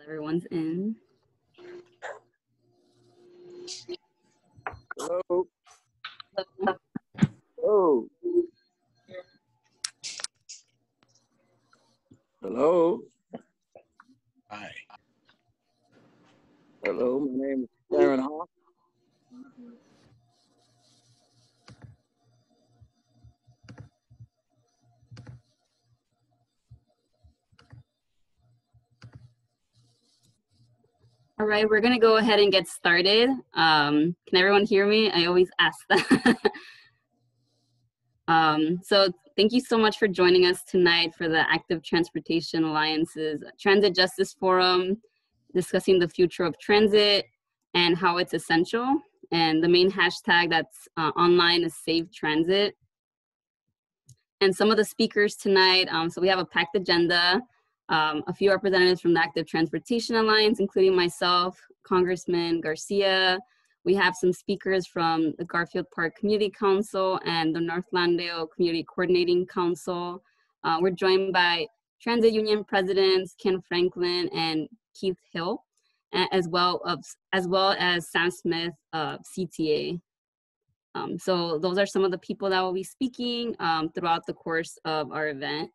Everyone's in. Hello. Hello. Hello. Hi. Hello, my name is Darren Hawk. All right, we're gonna go ahead and get started. Can everyone hear me? I always ask that. So thank you so much for joining us tonight for the Active Transportation Alliance's Transit Justice Forum, discussing the future of transit and how it's essential. And the main hashtag that's online is Save Transit. And some of the speakers tonight, so we have a packed agenda. A few representatives from the Active Transportation Alliance, including myself, Congressman Garcia. We have some speakers from the Garfield Park Community Council and the North Landale Community Coordinating Council. We're joined by Transit Union Presidents Ken Franklin and Keith Hill, as well as Sam Smith of CTA. So those are some of the people that will be speaking throughout the course of our event.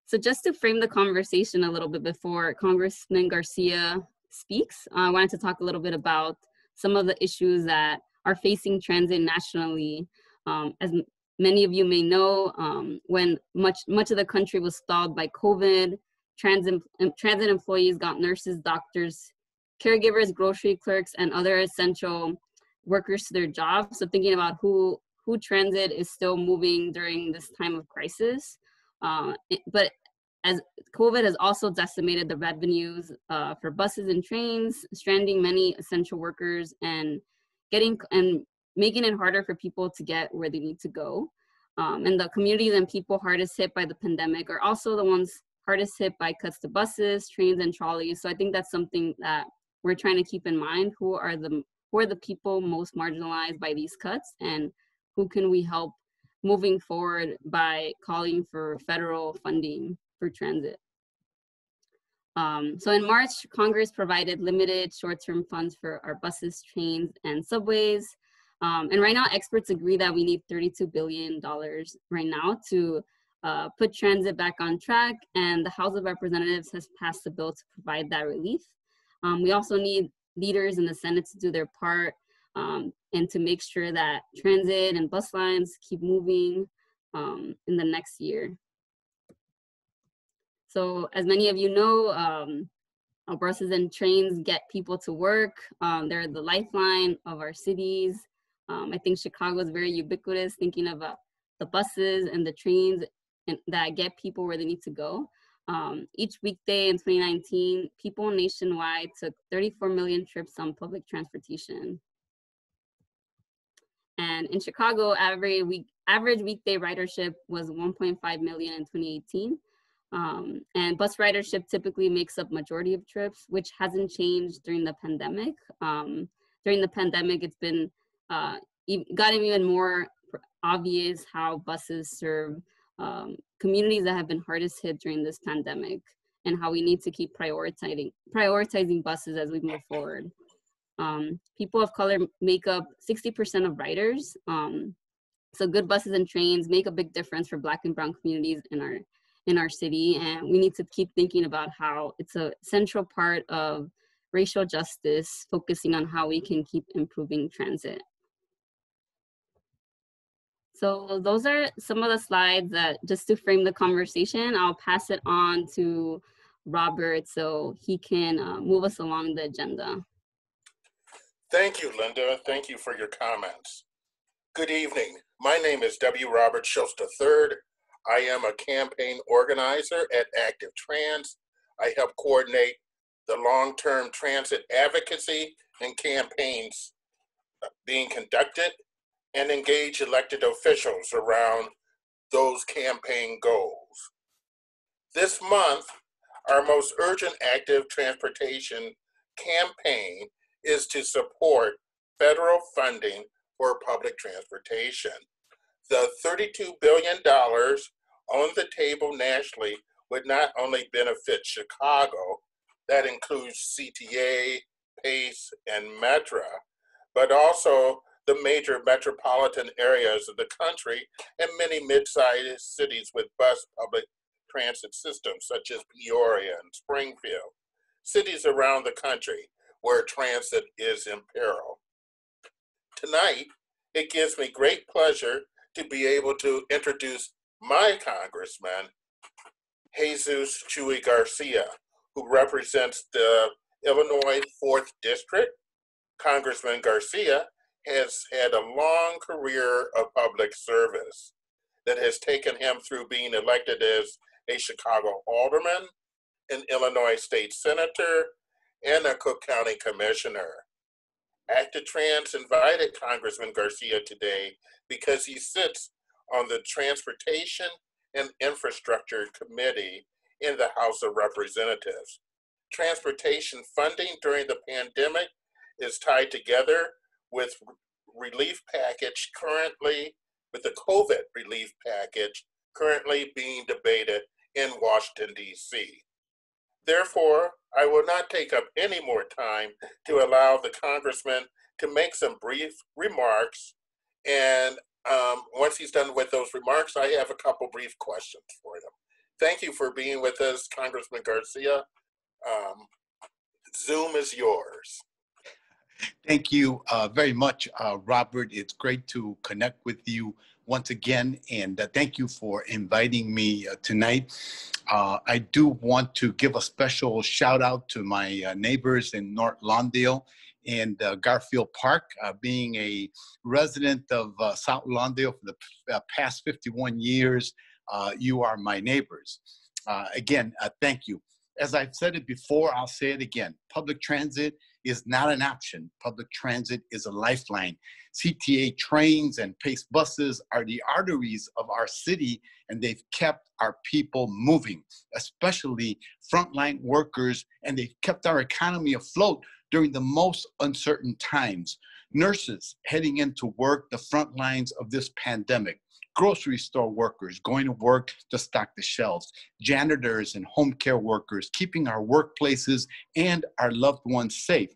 So just to frame the conversation a little bit before Congressman Garcia speaks, I wanted to talk a little bit about some of the issues that are facing transit nationally. As many of you may know, when much of the country was stalled by COVID, transit employees got nurses, doctors, caregivers, grocery clerks, and other essential workers to their jobs. So thinking about who transit is still moving during this time of crisis. But as COVID has also decimated the revenues for buses and trains, stranding many essential workers and making it harder for people to get where they need to go. And the communities and people hardest hit by the pandemic are also the ones hardest hit by cuts to buses, trains, and trolleys. So I think that's something that we're trying to keep in mind. Who are the people most marginalized by these cuts, and who can we help moving forward by calling for federal funding for transit. So in March, Congress provided limited short-term funds for our buses, trains, and subways. And right now, experts agree that we need $32 billion right now to put transit back on track, and the House of Representatives has passed a bill to provide that relief. We also need leaders in the Senate to do their part and to make sure that transit and bus lines keep moving in the next year. So as many of you know, our buses and trains get people to work. They're the lifeline of our cities. I think Chicago is very ubiquitous, thinking about the buses and the trains that get people where they need to go. Each weekday in 2019, people nationwide took 34 million trips on public transportation. And in Chicago, average weekday ridership was 1.5 million in 2018. And bus ridership typically makes up majority of trips, which hasn't changed during the pandemic. During the pandemic, it's been gotten even more obvious how buses serve communities that have been hardest hit during this pandemic, and how we need to keep prioritizing buses as we move forward. People of color make up 60% of riders. So good buses and trains make a big difference for Black and Brown communities in our city, and we need to keep thinking about how it's a central part of racial justice, focusing on how we can keep improving transit. So those are some of the slides that, just to frame the conversation, I'll pass it on to Robert so he can move us along the agenda. Thank you, Linda. Thank you for your comments. Good evening. My name is W. Robert Schultz III. I am a campaign organizer at Active Trans. I help coordinate the long-term transit advocacy and campaigns being conducted and engage elected officials around those campaign goals. This month, our most urgent active transportation campaign is to support federal funding for public transportation. The $32 billion on the table nationally would not only benefit Chicago, That includes CTA, PACE, and METRA, but also the major metropolitan areas of the country and many mid-sized cities with bus public transit systems such as Peoria and Springfield, cities around the country where transit is in peril. Tonight, it gives me great pleasure to be able to introduce my congressman, Jesus Chuy Garcia, who represents the Illinois 4th District. Congressman Garcia has had a long career of public service that has taken him through being elected as a Chicago alderman, an Illinois state senator, and a Cook County commissioner. Active Trans invited Congressman Garcia today because he sits on the Transportation and Infrastructure Committee in the House of Representatives. Transportation funding during the pandemic is tied together with relief package currently, with the COVID relief package currently being debated in Washington, D.C. Therefore, I will not take up any more time to allow the congressman to make some brief remarks. And once he's done with those remarks, I have a couple brief questions for him. Thank you for being with us, Congressman Garcia. Zoom is yours. Thank you very much, Robert. It's great to connect with you once again, and thank you for inviting me tonight. I do want to give a special shout out to my neighbors in North Lawndale and Garfield Park. Being a resident of South Lawndale for the past 51 years, you are my neighbors. Again, thank you. As I've said it before, I'll say it again. Public transit is not an option. Public transit is a lifeline. CTA trains and PACE buses are the arteries of our city, and they've kept our people moving, especially frontline workers, and they've kept our economy afloat during the most uncertain times. Nurses heading into work, the front lines of this pandemic. Grocery store workers going to work to stock the shelves, janitors and home care workers keeping our workplaces and our loved ones safe.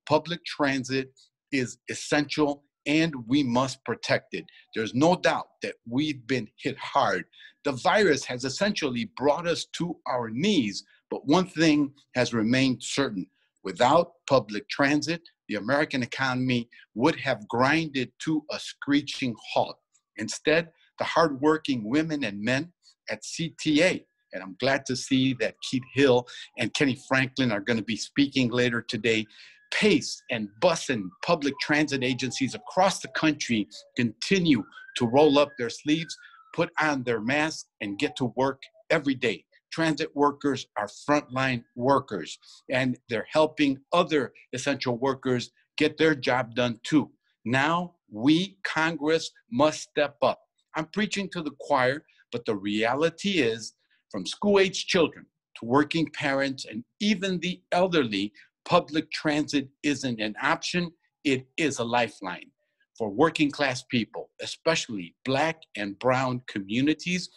Public transit is essential and we must protect it. There's no doubt that we've been hit hard. The virus has essentially brought us to our knees, but one thing has remained certain. Without public transit, the American economy would have grinded to a screeching halt. Instead, the hardworking women and men at CTA, and I'm glad to see that Keith Hill and Kenny Franklin are going to be speaking later today. PACE and bus and public transit agencies across the country continue to roll up their sleeves, put on their masks, and get to work every day. Transit workers are frontline workers, and they're helping other essential workers get their job done too. Now, we, Congress, must step up. I'm preaching to the choir, but the reality is, from school-age children to working parents and even the elderly, public transit isn't an option, it is a lifeline. For working class people, especially Black and brown communities,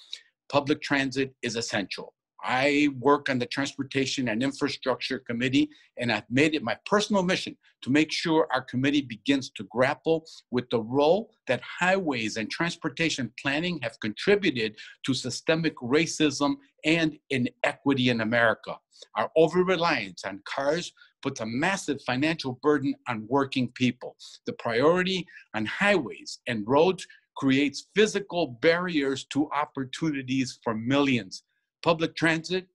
public transit is essential. I work on the Transportation and Infrastructure Committee, and I've made it my personal mission to make sure our committee begins to grapple with the role that highways and transportation planning have contributed to systemic racism and inequity in America. Our over-reliance on cars puts a massive financial burden on working people. The priority on highways and roads creates physical barriers to opportunities for millions. Public transit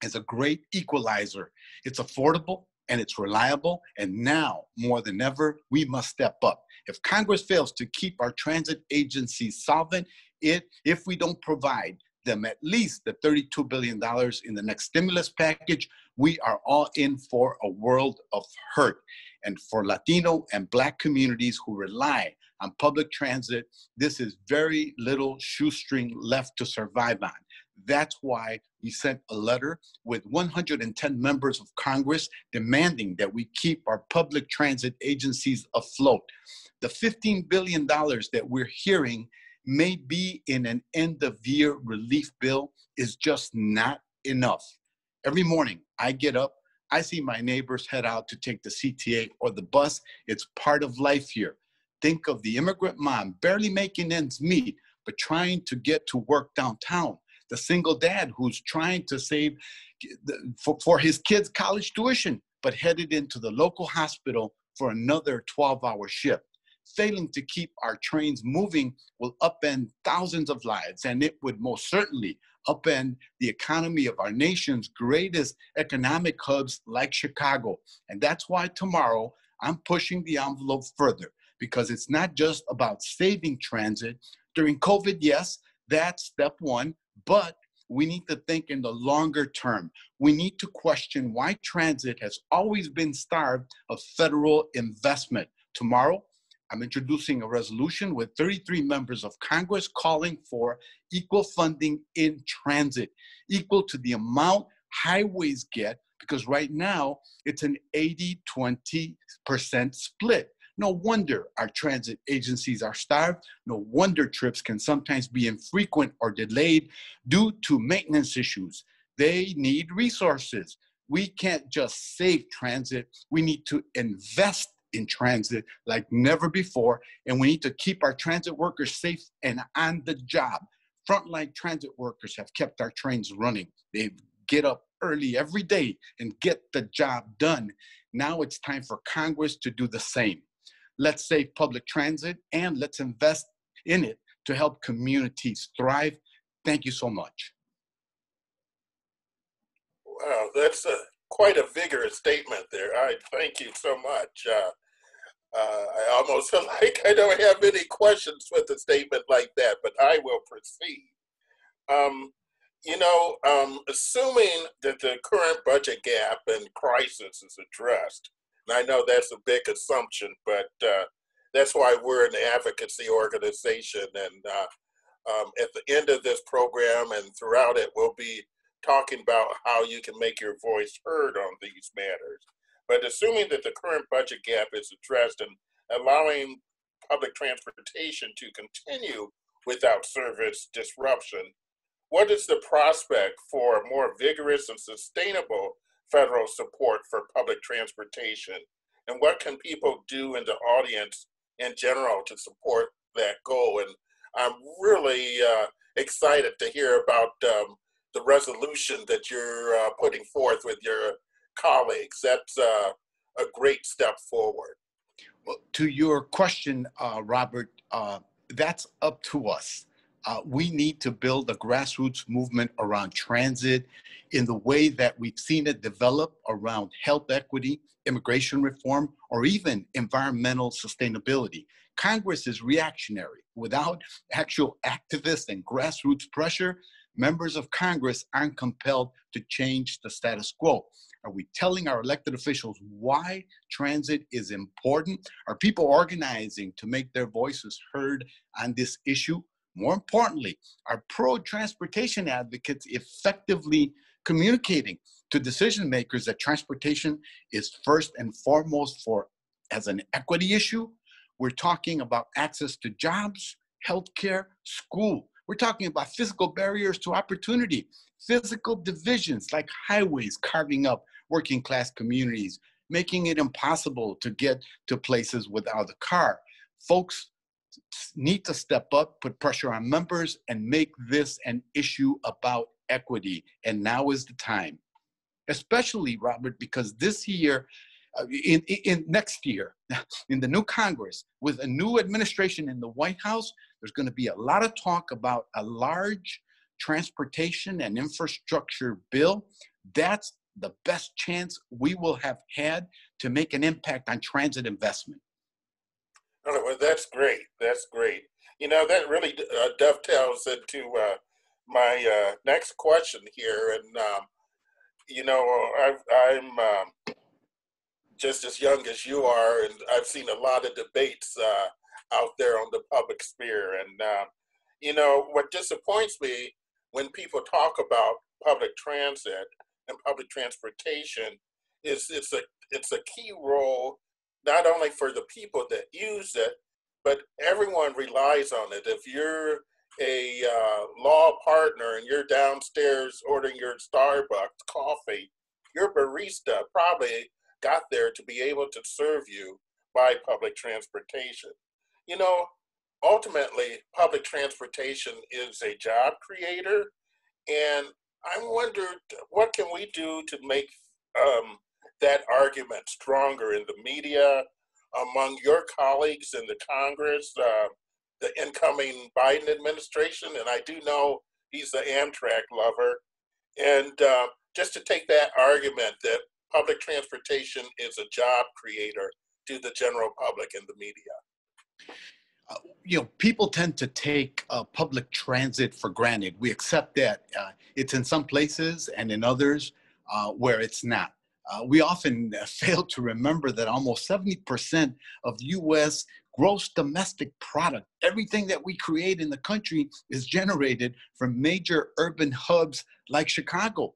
is a great equalizer. It's affordable and it's reliable, and now more than ever, we must step up. If Congress fails to keep our transit agencies solvent, if we don't provide them at least the $32 billion in the next stimulus package, we are all in for a world of hurt. And for Latino and Black communities who rely on public transit, this is very little shoestring left to survive on. That's why we sent a letter with 110 members of Congress demanding that we keep our public transit agencies afloat. The $15 billion that we're hearing may be in an end-of-year relief bill is just not enough. Every morning I get up, I see my neighbors head out to take the CTA or the bus. It's part of life here. Think of the immigrant mom barely making ends meet, but trying to get to work downtown. The single dad who's trying to save for his kids' college tuition, but headed into the local hospital for another 12-hour shift. Failing to keep our trains moving will upend thousands of lives, and it would most certainly upend the economy of our nation's greatest economic hubs like Chicago. And that's why tomorrow I'm pushing the envelope further, because it's not just about saving transit. During COVID, yes, that's step one, but we need to think in the longer term. We need to question why transit has always been starved of federal investment. Tomorrow, I'm introducing a resolution with 33 members of Congress calling for equal funding in transit, equal to the amount highways get, because right now it's an 80-20% split. No wonder our transit agencies are starved. No wonder trips can sometimes be infrequent or delayed due to maintenance issues. They need resources. We can't just save transit. We need to invest in transit like never before, and we need to keep our transit workers safe and on the job. Frontline transit workers have kept our trains running. They get up early every day and get the job done. Now it's time for Congress to do the same. Let's save public transit and let's invest in it to help communities thrive. Thank you so much. Wow, that's quite a vigorous statement there. I thank you so much. I almost feel like I don't have any questions with a statement like that, but I will proceed. Assuming that the current budget gap and crisis is addressed, and I know that's a big assumption, but that's why we're an advocacy organization. And at the end of this program and throughout it, we'll be talking about how you can make your voice heard on these matters. But assuming that the current budget gap is addressed and allowing public transportation to continue without service disruption, what is the prospect for more vigorous and sustainable federal support for public transportation? And what can people do in the audience in general to support that goal? And I'm really excited to hear about the resolution that you're putting forth with your colleagues. That's a great step forward. Well, to your question, Robert, that's up to us. We need to build a grassroots movement around transit in the way that we've seen it develop around health equity, immigration reform, or even environmental sustainability. Congress is reactionary. Without actual activists and grassroots pressure, members of Congress aren't compelled to change the status quo. Are we telling our elected officials why transit is important? Are people organizing to make their voices heard on this issue? More importantly, are pro-transportation advocates effectively communicating to decision makers that transportation is first and foremost as an equity issue? We're talking about access to jobs, healthcare, school. We're talking about physical barriers to opportunity, physical divisions like highways carving up working class communities, making it impossible to get to places without a car. Folks need to step up, put pressure on members, and make this an issue about equity. And now is the time, especially, Robert, because this year, in next year, in the new Congress, with a new administration in the White House, there's going to be a lot of talk about a large transportation and infrastructure bill. That's the best chance we will have had to make an impact on transit investment. Oh, well, that's great. That's great. That really dovetails into my next question here. And, I'm just as young as you are, and I've seen a lot of debates out there on the public sphere. And, what disappoints me when people talk about public transit and public transportation is it's a key role, not only for the people that use it, but everyone relies on it. If you're a law partner and you're downstairs ordering your Starbucks coffee, your barista probably got there to be able to serve you by public transportation. You know, ultimately, public transportation is a job creator, and I wondered what can we do to make that argument stronger in the media, among your colleagues in the Congress, the incoming Biden administration, and I do know he's the Amtrak lover, and just to take that argument that public transportation is a job creator to the general public and the media. You know, people tend to take public transit for granted. We accept that it's in some places and in others where it's not. We often fail to remember that almost 70% of U.S. gross domestic product, everything that we create in the country, is generated from major urban hubs like Chicago.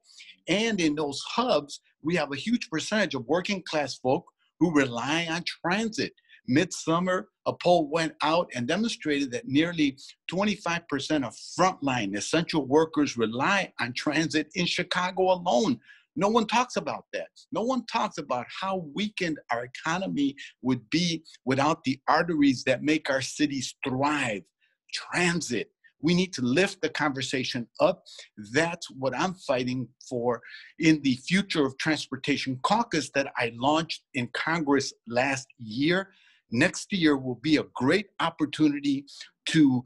And in those hubs, we have a huge percentage of working class folk who rely on transit. Midsummer, a poll went out and demonstrated that nearly 25% of frontline essential workers rely on transit in Chicago alone. No one talks about that. No one talks about how weakened our economy would be without the arteries that make our cities thrive. Transit. We need to lift the conversation up. That's what I'm fighting for in the Future of Transportation caucus that I launched in Congress last year. Next year will be a great opportunity to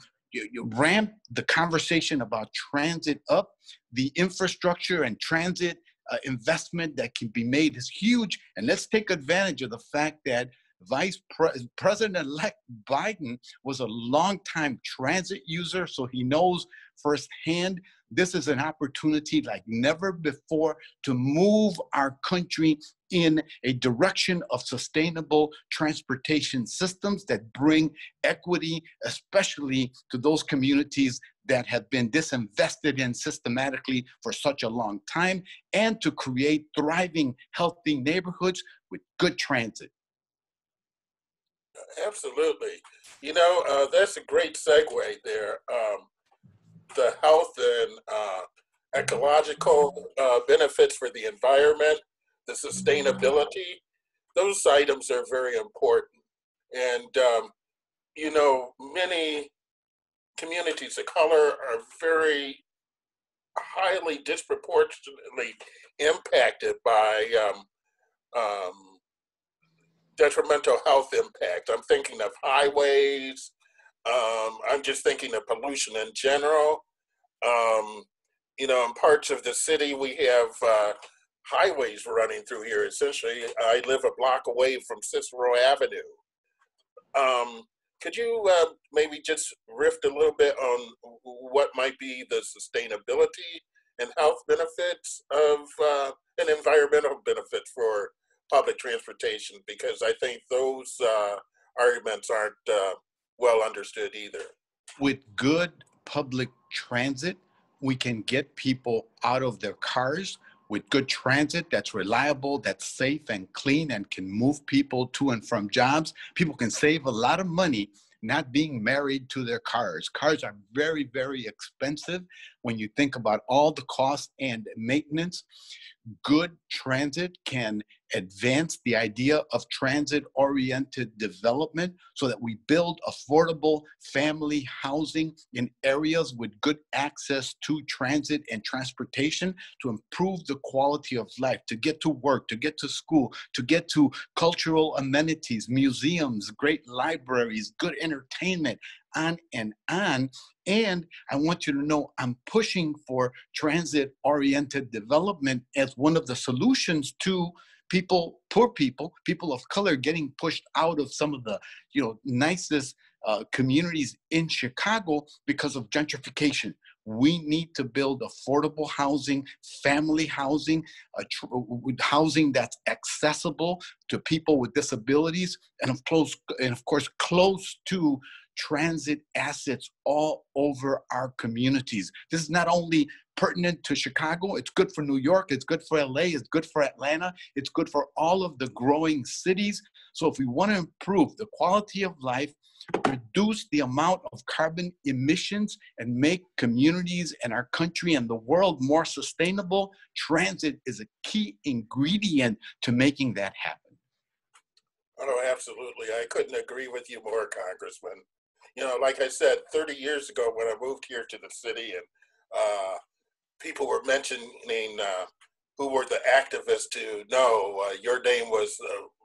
ramp the conversation about transit up. The infrastructure and transit investment that can be made is huge. And let's take advantage of the fact that President-elect Biden was a longtime transit user, so he knows firsthand this is an opportunity like never before to move our country in a direction of sustainable transportation systems that bring equity, especially to those communities that have been disinvested in systematically for such a long time, and to create thriving, healthy neighborhoods with good transit. Absolutely. You know, that's a great segue there. The health and ecological benefits for the environment, the sustainability, those items are very important. And, you know, many communities of color are very highly disproportionately impacted by detrimental health impact. I'm thinking of highways. I'm just thinking of pollution in general. You know, in parts of the city, we have highways running through here. Essentially, I live a block away from Cicero Avenue. Could you maybe just riff a little bit on what might be the sustainability and health benefits of and environmental benefits for public transportation? Because I think those arguments aren't well understood either. With good public transit, we can get people out of their cars. With good transit that's reliable, that's safe and clean, and can move people to and from jobs, people can save a lot of money not being married to their cars. Cars are very, very expensive when you think about all the costs and maintenance. Good transit can advance the idea of transit-oriented development so that we build affordable family housing in areas with good access to transit and transportation to improve the quality of life, to get to work, to get to school, to get to cultural amenities, museums, great libraries, good entertainment, on and on. And I want you to know I'm pushing for transit-oriented development as one of the solutions to people, poor people, people of color getting pushed out of some of the, you know, nicest communities in Chicago because of gentrification. We need to build affordable housing, family housing, housing that's accessible to people with disabilities, and of course, close to transit assets all over our communities. This is not only pertinent to Chicago, it's good for New York, it's good for LA, it's good for Atlanta, it's good for all of the growing cities. So if we want to improve the quality of life, reduce the amount of carbon emissions, and make communities and our country and the world more sustainable, transit is a key ingredient to making that happen. Oh, absolutely. I couldn't agree with you more, Congressman. You know, like I said, 30 years ago when I moved here to the city, and people were mentioning who were the activists to know, your name was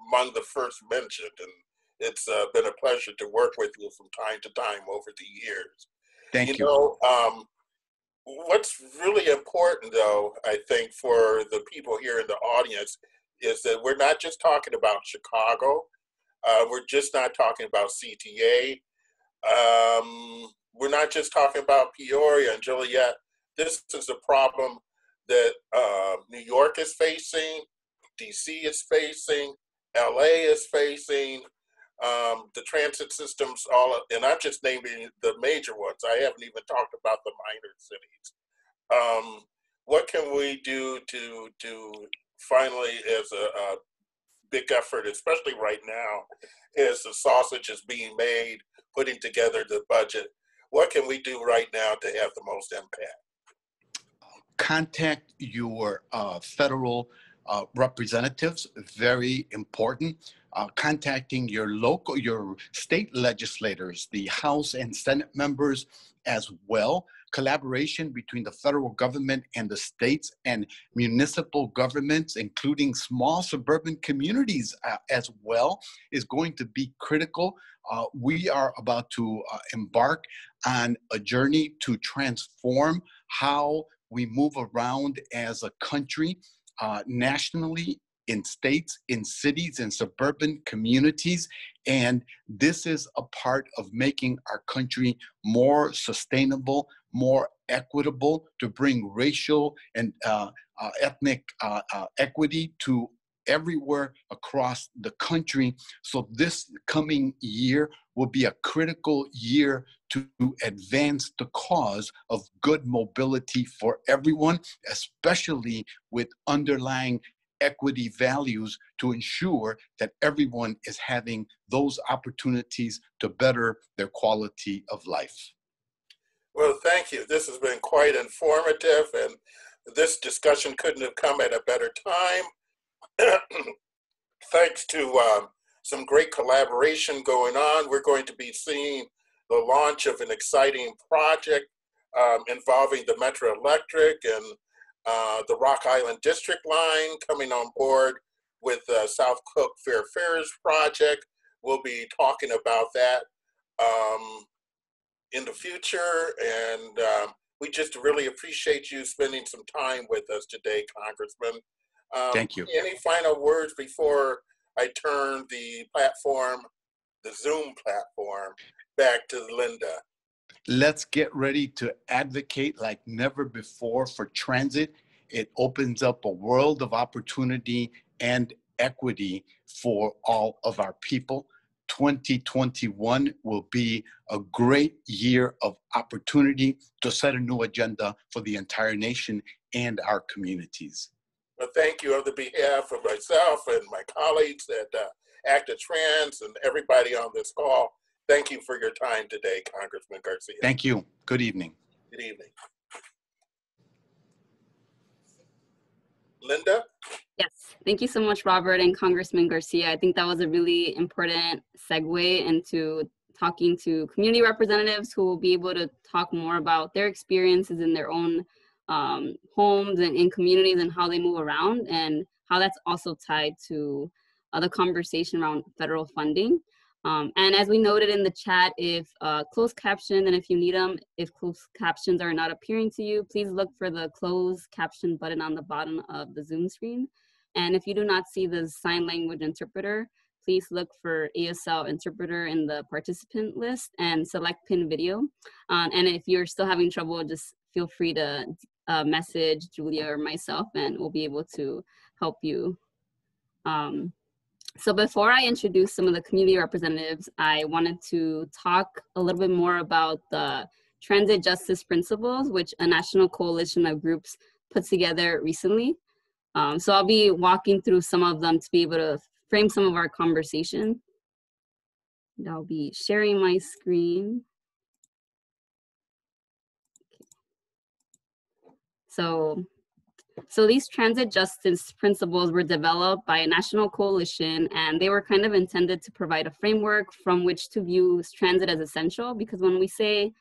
among the first mentioned, and it's been a pleasure to work with you from time to time over the years. Thank you. You know, what's really important, though, I think, for the people here in the audience is that we're not just talking about Chicago. We're just not talking about CTA. We're not just talking about Peoria and Joliet. This is a problem that New York is facing, DC is facing, LA is facing, the transit systems, and I'm just naming the major ones. I haven't even talked about the minor cities. What can we do to finally, as a big effort, especially right now, as the sausage is being made, putting together the budget, what can we do right now to have the most impact? Contact your federal representatives, very important. Contacting your state legislators, the House and Senate members as well. Collaboration between the federal government and the states and municipal governments, including small suburban communities as well, is going to be critical. We are about to embark on a journey to transform how we move around as a country, nationally, in states, in cities, in suburban communities. And this is a part of making our country more sustainable, more equitable, to bring racial and ethnic equity to everywhere across the country. So this coming year will be a critical year to advance the cause of good mobility for everyone, especially with underlying equity values, to ensure that everyone is having those opportunities to better their quality of life. Well, thank you. This has been quite informative, and this discussion couldn't have come at a better time. Thanks to some great collaboration going on, we're going to be seeing the launch of an exciting project involving the Metro Electric and the Rock Island District Line coming on board with South Cook Fair Fares project. We'll be talking about that in the future, and we just really appreciate you spending some time with us today, Congressman. Thank you. Any final words before I turn the platform, the Zoom platform, back to Linda? Let's get ready to advocate like never before for transit. It opens up a world of opportunity and equity for all of our people. 2021 will be a great year of opportunity to set a new agenda for the entire nation and our communities. Well, thank you on the behalf of myself and my colleagues at Active Trans and everybody on this call. Thank you for your time today, Congressman Garcia. Thank you. Good evening. Good evening. Linda? Yes, thank you so much, Robert and Congressman Garcia. I think that was a really important segue into talking to community representatives who will be able to talk more about their experiences in their own homes and in communities and how they move around, and how that's also tied to the conversation around federal funding. And as we noted in the chat, if closed caption, and if you need them, if closed captions are not appearing to you, please look for the closed caption button on the bottom of the Zoom screen. And if you do not see the sign language interpreter, please look for ASL interpreter in the participant list and select pin video. And if you're still having trouble, just feel free to message Julia or myself, and we'll be able to help you So before I introduce some of the community representatives, I wanted to talk a little bit more about the transit justice principles, which a national coalition of groups put together recently. So I'll be walking through some of them to be able to frame some of our conversation. And I'll be sharing my screen. So these transit justice principles were developed by a national coalition, and they were kind of intended to provide a framework from which to view transit as essential, because when we say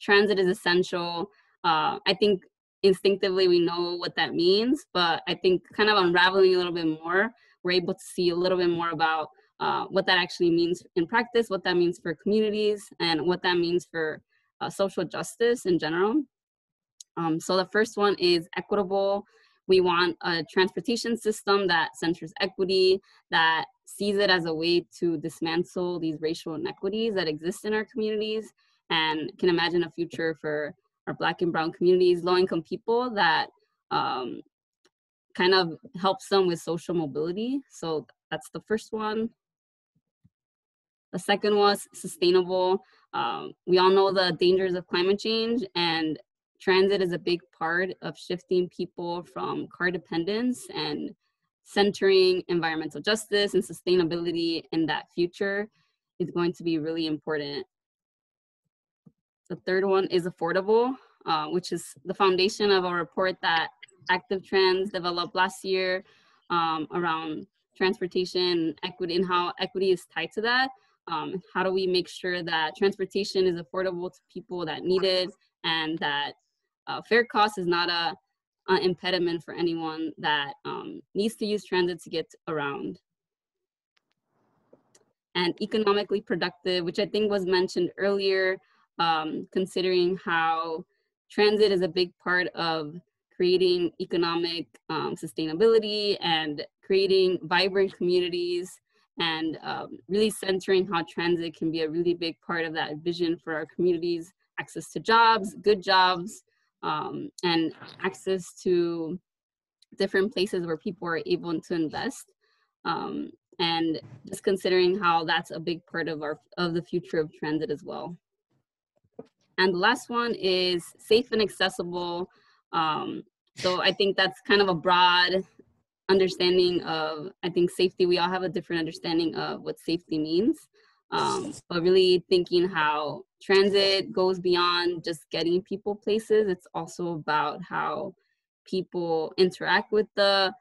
transit is essential, I think instinctively we know what that means, but I think kind of unraveling a little bit more, we're able to see a little bit more about what that actually means in practice, what that means for communities, and what that means for social justice in general. So the first one is equitable. We want a transportation system that centers equity, that sees it as a way to dismantle these racial inequities that exist in our communities, and can imagine a future for our Black and Brown communities, low-income people, that kind of helps them with social mobility. So that's the first one. The second was sustainable. We all know the dangers of climate change, and transit is a big part of shifting people from car dependence and centering environmental justice and sustainability in that future is going to be really important. The third one is affordable, which is the foundation of a report that Active Trans developed last year around transportation equity and how equity is tied to that. How do we make sure that transportation is affordable to people that need it, and that fair cost is not an impediment for anyone that needs to use transit to get around. And economically productive, which I think was mentioned earlier, considering how transit is a big part of creating economic sustainability and creating vibrant communities, and really centering how transit can be a really big part of that vision for our communities: access to jobs, good jobs, and access to different places where people are able to invest, and just considering how that's a big part of the future of transit as well. And the last one is safe and accessible. So I think that's kind of a broad understanding of, I think, safety. We all have a different understanding of what safety means. But really thinking how transit goes beyond just getting people places. It's also about how people interact with the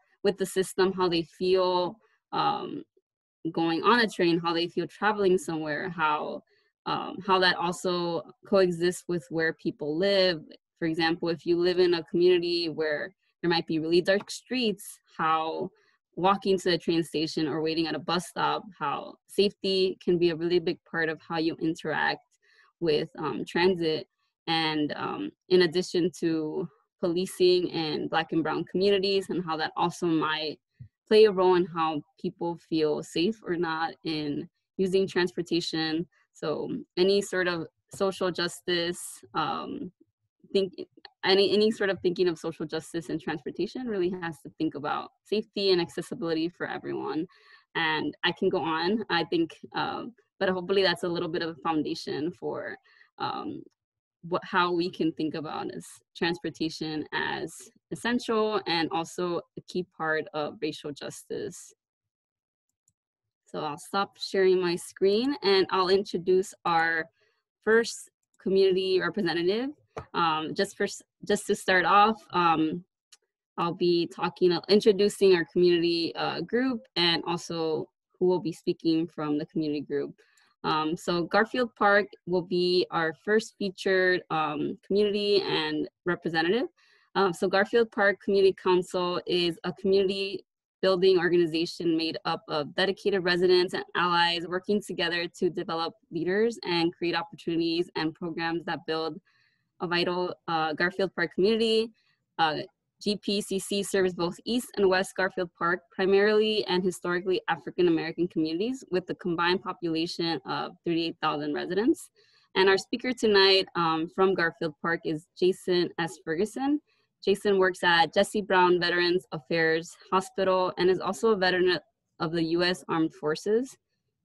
system, how they feel going on a train, how they feel traveling somewhere, how that also coexists with where people live. For example, if you live in a community where there might be really dark streets, how walking to the train station or waiting at a bus stop, how safety can be a really big part of how you interact with transit. And in addition to policing in Black and Brown communities, and how that also might play a role in how people feel safe or not in using transportation. So any sort of social justice, any sort of thinking of social justice and transportation really has to think about safety and accessibility for everyone. And I can go on, I think, but hopefully that's a little bit of a foundation for how we can think about as transportation as essential and also a key part of racial justice. So I'll stop sharing my screen and I'll introduce our first community representative. Just to start off, I'll be introducing our community group, and also who will be speaking from the community group. So Garfield Park will be our first featured community and representative. So Garfield Park Community Council is a community building organization made up of dedicated residents and allies working together to develop leaders and create opportunities and programs that build a vital Garfield Park community. GPCC serves both East and West Garfield Park, primarily and historically African American communities, with a combined population of 38,000 residents. And our speaker tonight from Garfield Park is Jason S. Ferguson. Jason works at Jesse Brown Veterans Affairs Hospital and is also a of the U.S. Armed Forces.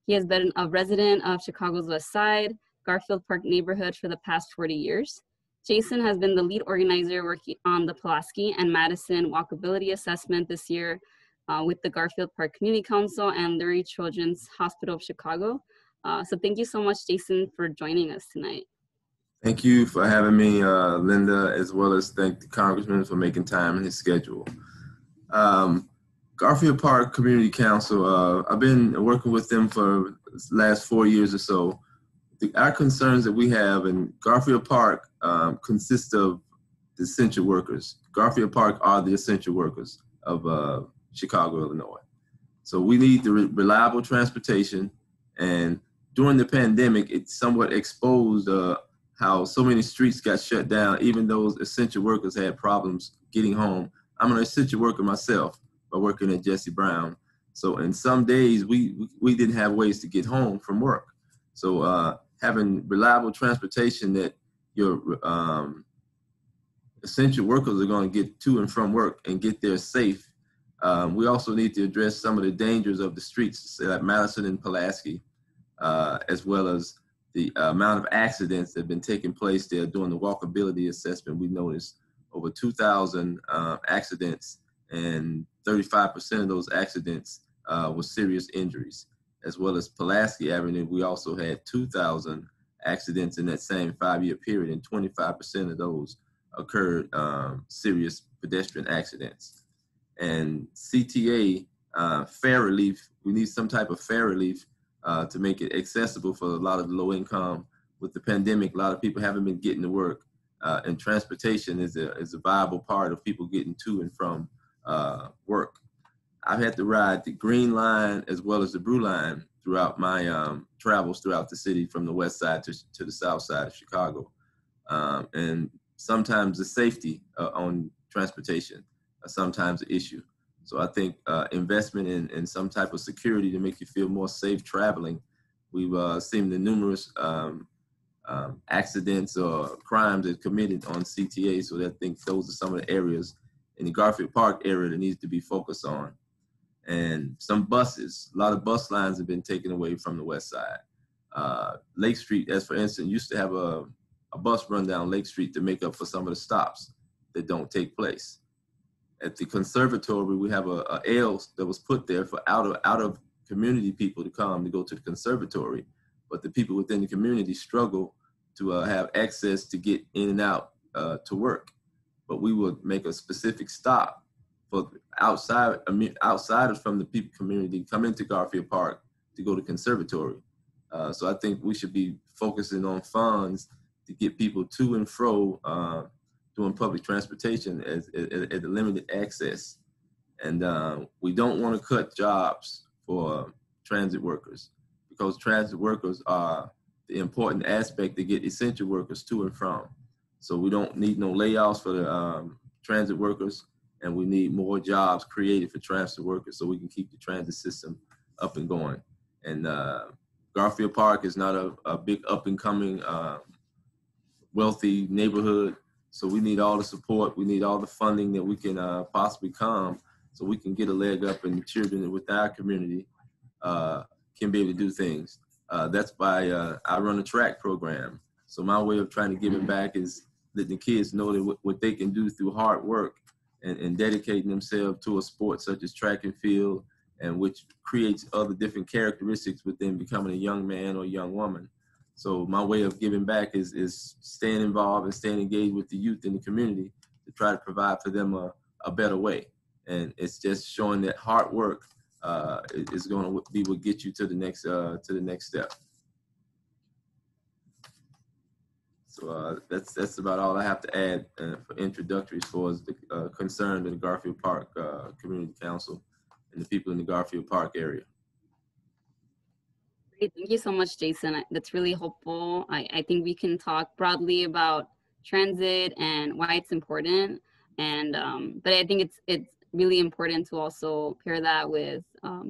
He has been a resident of Chicago's West Side, Garfield Park neighborhood for the past 40 years. Jason has been the lead organizer working on the Pulaski and Madison walkability assessment this year with the Garfield Park Community Council and Lurie Children's Hospital of Chicago. So thank you so much, Jason, for joining us tonight. Thank you for having me, Linda, as well as thank the Congressman for making time in his schedule. Garfield Park Community Council, I've been working with them for the last 4 years or so. Our concerns that we have in Garfield Park consist of the essential workers. Garfield Park are the essential workers of Chicago, Illinois. So we need the reliable transportation, and during the pandemic, it somewhat exposed how so many streets got shut down, even those essential workers had problems getting home. I'm an essential worker myself by working at Jesse Brown. So in some days, we didn't have ways to get home from work. So having reliable transportation that your essential workers are going to get to and from work and get there safe. We also need to address some of the dangers of the streets like Madison and Pulaski, as well as the amount of accidents that have been taking place there during the walkability assessment. We noticed over 2,000 accidents, and 35% of those accidents were serious injuries. As well as Pulaski Avenue, we also had 2,000 accidents in that same 5-year period, and 25% of those occurred serious pedestrian accidents. And CTA, fare relief, we need some type of fare relief to make it accessible for a lot of the low income. With the pandemic, a lot of people haven't been getting to work, and transportation is a viable part of people getting to and from work. I've had to ride the Green Line as well as the Blue Line throughout my travels throughout the city, from the west side to the south side of Chicago. And sometimes the safety on transportation are sometimes an issue. So I think investment in some type of security to make you feel more safe traveling. We've seen the numerous accidents or crimes that are committed on CTA. So I think those are some of the areas in the Garfield Park area that needs to be focused on. And some buses, a lot of bus lines have been taken away from the west side. Lake Street, as for instance, used to have a bus run down Lake Street to make up for some of the stops that don't take place. At the conservatory, we have a L that was put there for out of community people to come to go to the conservatory, but the people within the community struggle to have access to get in and out to work. But we would make a specific stop for outsiders from the people community come into Garfield Park to go to conservatory. So I think we should be focusing on funds to get people to and fro doing public transportation at a limited access. And we don't want to cut jobs for transit workers, because transit workers are the important aspect to get essential workers to and from. So we don't need no layoffs for the transit workers, and we need more jobs created for transit workers so we can keep the transit system up and going. And Garfield Park is not a big up and coming wealthy neighborhood. So we need all the support, we need all the funding that we can possibly come, so we can get a leg up, and the children within our community can be able to do things. That's why I run a track program. So my way of trying to give it back is letting the kids know that what they can do through hard work and dedicating themselves to a sport such as track and field, and which creates other different characteristics within becoming a young man or young woman. So my way of giving back is staying involved and staying engaged with the youth in the community to try to provide for them a better way. And it's just showing that hard work is going to be what gets you to the next step. So that's about all I have to add for introductory as far as the concern of the Garfield Park Community Council and the people in the Garfield Park area. Great. Thank you so much, Jason. That's really helpful. I think we can talk broadly about transit and why it's important. And but I think it's really important to also pair that with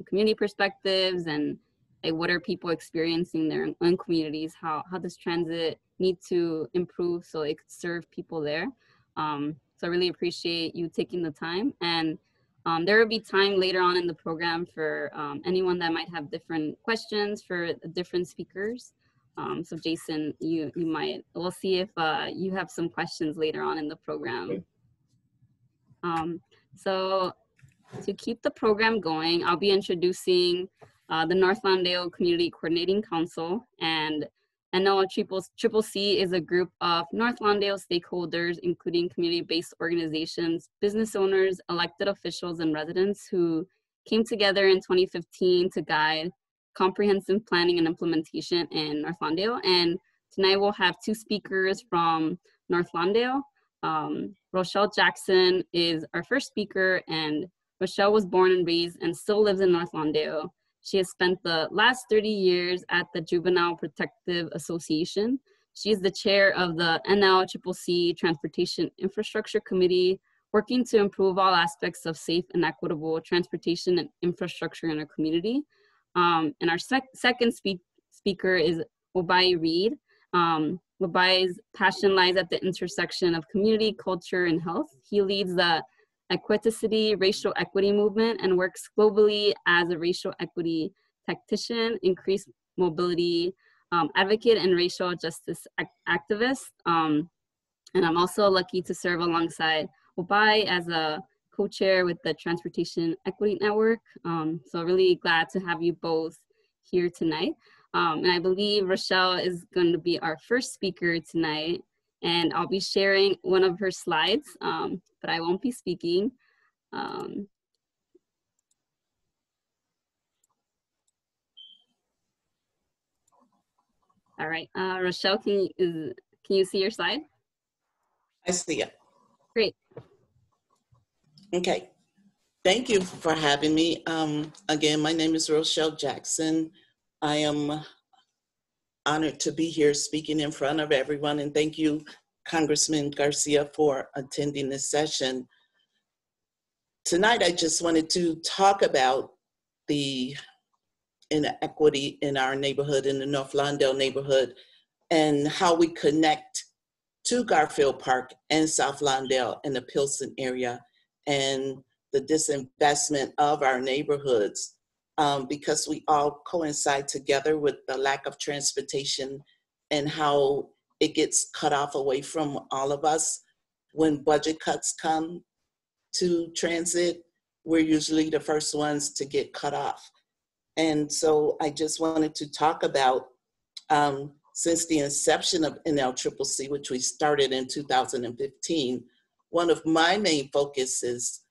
community perspectives and like, what are people experiencing in their own communities? How does transit need to improve so it could serve people there? So I really appreciate you taking the time. And There will be time later on in the program for anyone that might have different questions for different speakers. So Jason, we'll see if you have some questions later on in the program. So to keep the program going, I'll be introducing the North Lawndale Community Coordinating Council, and NLCCC is a group of North Lawndale stakeholders, including community-based organizations, business owners, elected officials, and residents who came together in 2015 to guide comprehensive planning and implementation in North Lawndale. And tonight we'll have two speakers from North Lawndale. Rochelle Jackson is our first speaker, and Rochelle was born and raised and still lives in North Lawndale. She has spent the last 30 years at the Juvenile Protective Association. She is the chair of the NLCCC Transportation Infrastructure Committee, working to improve all aspects of safe and equitable transportation and infrastructure in our community. And our second speaker is Wabai Reed. Wabai's passion lies at the intersection of community, culture, and health. He leads the Equiticity Racial Equity Movement and works globally as a racial equity tactician, increased mobility advocate, and racial justice activist. And I'm also lucky to serve alongside Wabai as a co-chair with the Transportation Equity Network. So really glad to have you both here tonight. And I believe Rochelle is going to be our first speaker tonight, and I'll be sharing one of her slides, but I won't be speaking. All right, Rochelle, can you see your slide? I see it. Great. Okay. Thank you for having me. Again, my name is Rochelle Jackson. I am honored to be here speaking in front of everyone, and thank you, Congressman Garcia, for attending this session. Tonight, I just wanted to talk about the inequity in our neighborhood, in the North Lawndale neighborhood, and how we connect to Garfield Park and South Lawndale in the Pilsen area, and the disinvestment of our neighborhoods, because we all coincide together with the lack of transportation and how it gets cut off away from all of us. When budget cuts come to transit, we're usually the first ones to get cut off. And so I just wanted to talk about, since the inception of NLCCC, which we started in 2015, one of my main focuses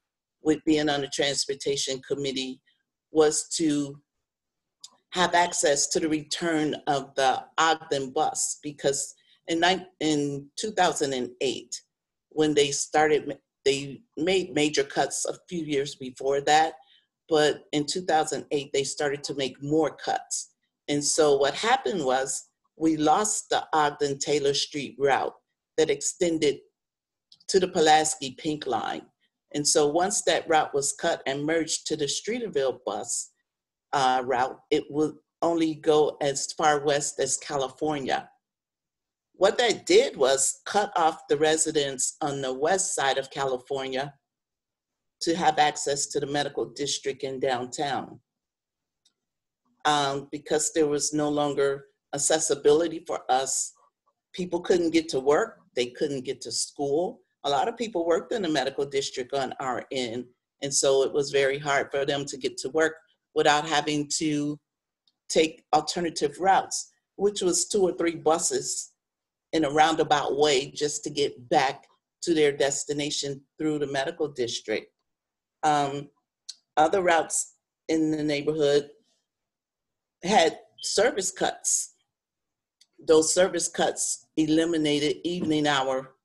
with being on the Transportation Committee was to have access to the return of the Ogden bus, because in 2008, when they started, they made major cuts a few years before that, but in 2008, they started to make more cuts. And so what happened was we lost the Ogden-Taylor Street route that extended to the Pulaski Pink Line. And so once that route was cut and merged to the Streeterville bus route, it would only go as far west as California. What that did was cut off the residents on the west side of California to have access to the medical district in downtown. Because there was no longer accessibility for us, people couldn't get to work, they couldn't get to school. A lot of people worked in the medical district on our end, and so it was very hard for them to get to work without having to take alternative routes, which was 2 or 3 buses in a roundabout way just to get back to their destination through the medical district. Other routes in the neighborhood had service cuts. Those service cuts eliminated evening hour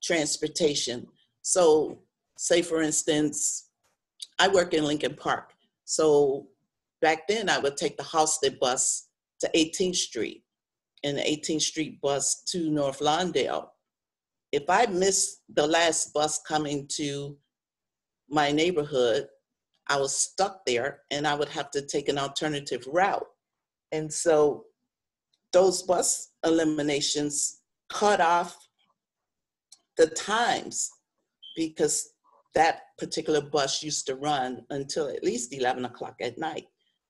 transportation. So say for instance, I work in Lincoln Park. So back then I would take the Halsted bus to 18th Street and the 18th Street bus to North Lawndale. If I missed the last bus coming to my neighborhood, I was stuck there and I would have to take an alternative route. And so those bus eliminations cut off the times, because that particular bus used to run until at least 11 o'clock at night,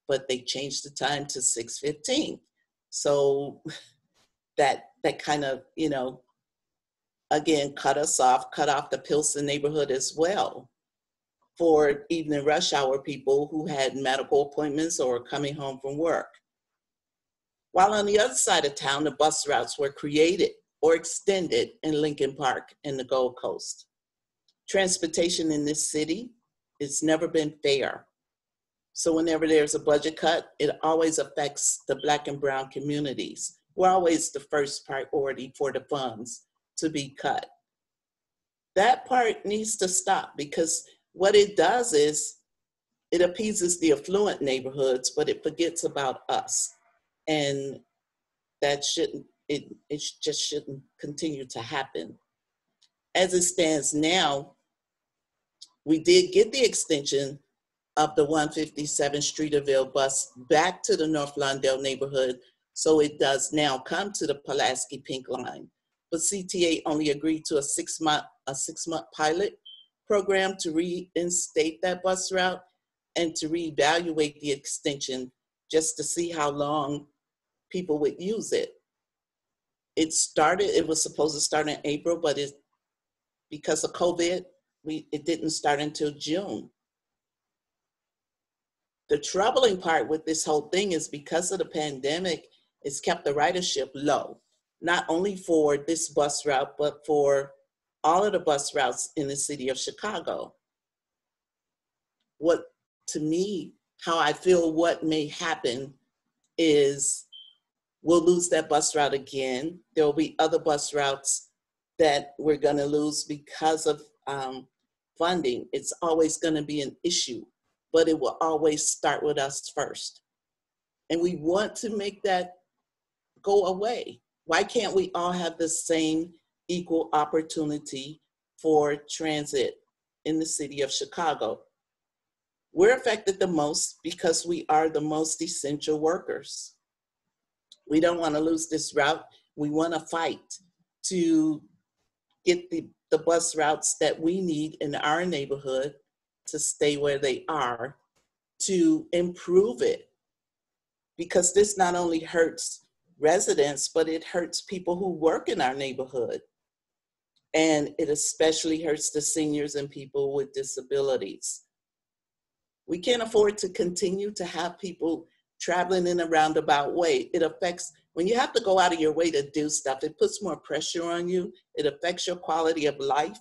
but they changed the time to 6:15. So that kind of, you know, again, cut off the Pilsen neighborhood as well for evening rush hour people who had medical appointments or coming home from work. While on the other side of town, the bus routes were created or extended in Lincoln Park and the Gold Coast. Transportation in this city, it's never been fair. So whenever there's a budget cut, it always affects the Black and brown communities. We're always the first priority for the funds to be cut. That part needs to stop, because what it does is it appeases the affluent neighborhoods, but it forgets about us. And that shouldn't, it just shouldn't continue to happen. As it stands now, we did get the extension of the 157 Streeterville bus back to the North Lawndale neighborhood, so it does now come to the Pulaski Pink Line. But CTA only agreed to a six-month pilot program to reinstate that bus route and to reevaluate the extension just to see how long people would use it. It was supposed to start in April, but because of COVID, it didn't start until June. The troubling part with this whole thing is because of the pandemic, it's kept the ridership low, not only for this bus route, but for all of the bus routes in the city of Chicago. To me, how I feel what may happen is we'll lose that bus route again. There will be other bus routes that we're gonna lose because of funding. It's always gonna be an issue, but it will always start with us first. And we want to make that go away. Why can't we all have the same equal opportunity for transit in the city of Chicago? We're affected the most because we are the most essential workers. We don't want to lose this route. We want to fight to get the bus routes that we need in our neighborhood to stay where they are, to improve it. Because this not only hurts residents, but it hurts people who work in our neighborhood. And it especially hurts the seniors and people with disabilities. We can't afford to continue to have people traveling in a roundabout way. It affects, when you have to go out of your way to do stuff, it puts more pressure on you. It affects your quality of life.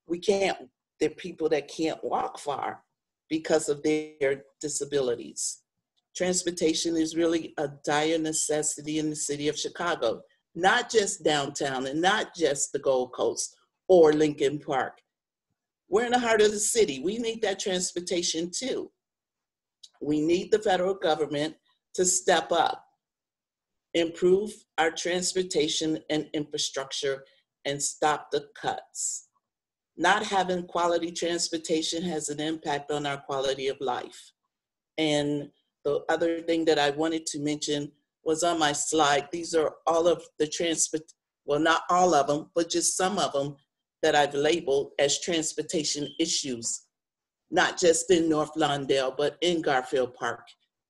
There are people that can't walk far because of their disabilities. Transportation is really a dire necessity in the city of Chicago, not just downtown and not just the Gold Coast or Lincoln Park. We're in the heart of the city. We need that transportation too. We need the federal government to step up, improve our transportation and infrastructure, and stop the cuts. Not having quality transportation has an impact on our quality of life. And the other thing that I wanted to mention was on my slide. These are all of the well, not all of them, but just some of them that I've labeled as transportation issues, not just in North Lawndale, but in Garfield Park,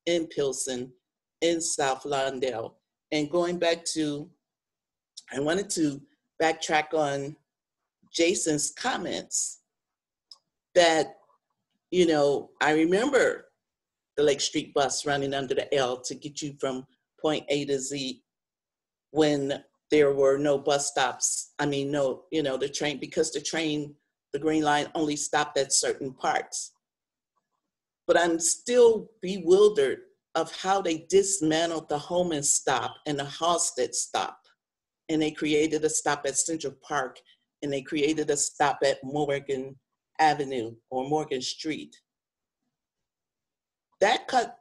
in Pilsen, in South Lawndale. And going back to, I wanted to backtrack on Jason's comments that, you know, I remember the Lake Street bus running under the L to get you from point A to Z when there were no bus stops. The train, because the Green Line only stopped at certain parts. But I'm still bewildered of how they dismantled the Holman stop and the Halsted stop. And they created a stop at Central Park, and they created a stop at Morgan Avenue or Morgan Street. That cut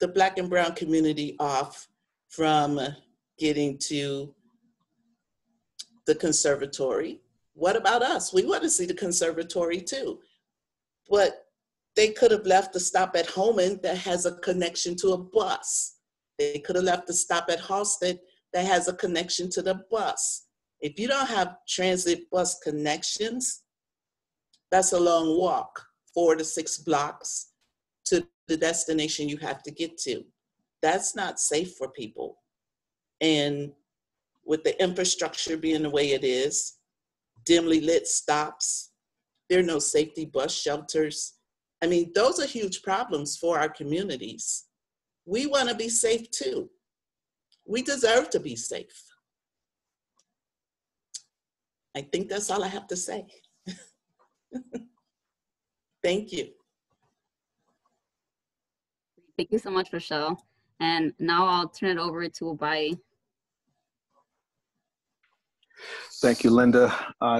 the Black and brown community off from getting to the conservatory. What about us? We want to see the conservatory too. But they could have left the stop at Holman that has a connection to a bus. They could have left the stop at Halsted that has a connection to the bus. If you don't have transit bus connections, That's a long walk, 4 to 6 blocks to the destination you have to get to. That's not safe for people. And with the infrastructure being the way it is, dimly lit stops, there are no safety bus shelters. I mean, those are huge problems for our communities. We want to be safe too. We deserve to be safe. I think that's all I have to say. Thank you. Thank you so much, Rochelle. And now I'll turn it over to Obai. Thank you, Linda.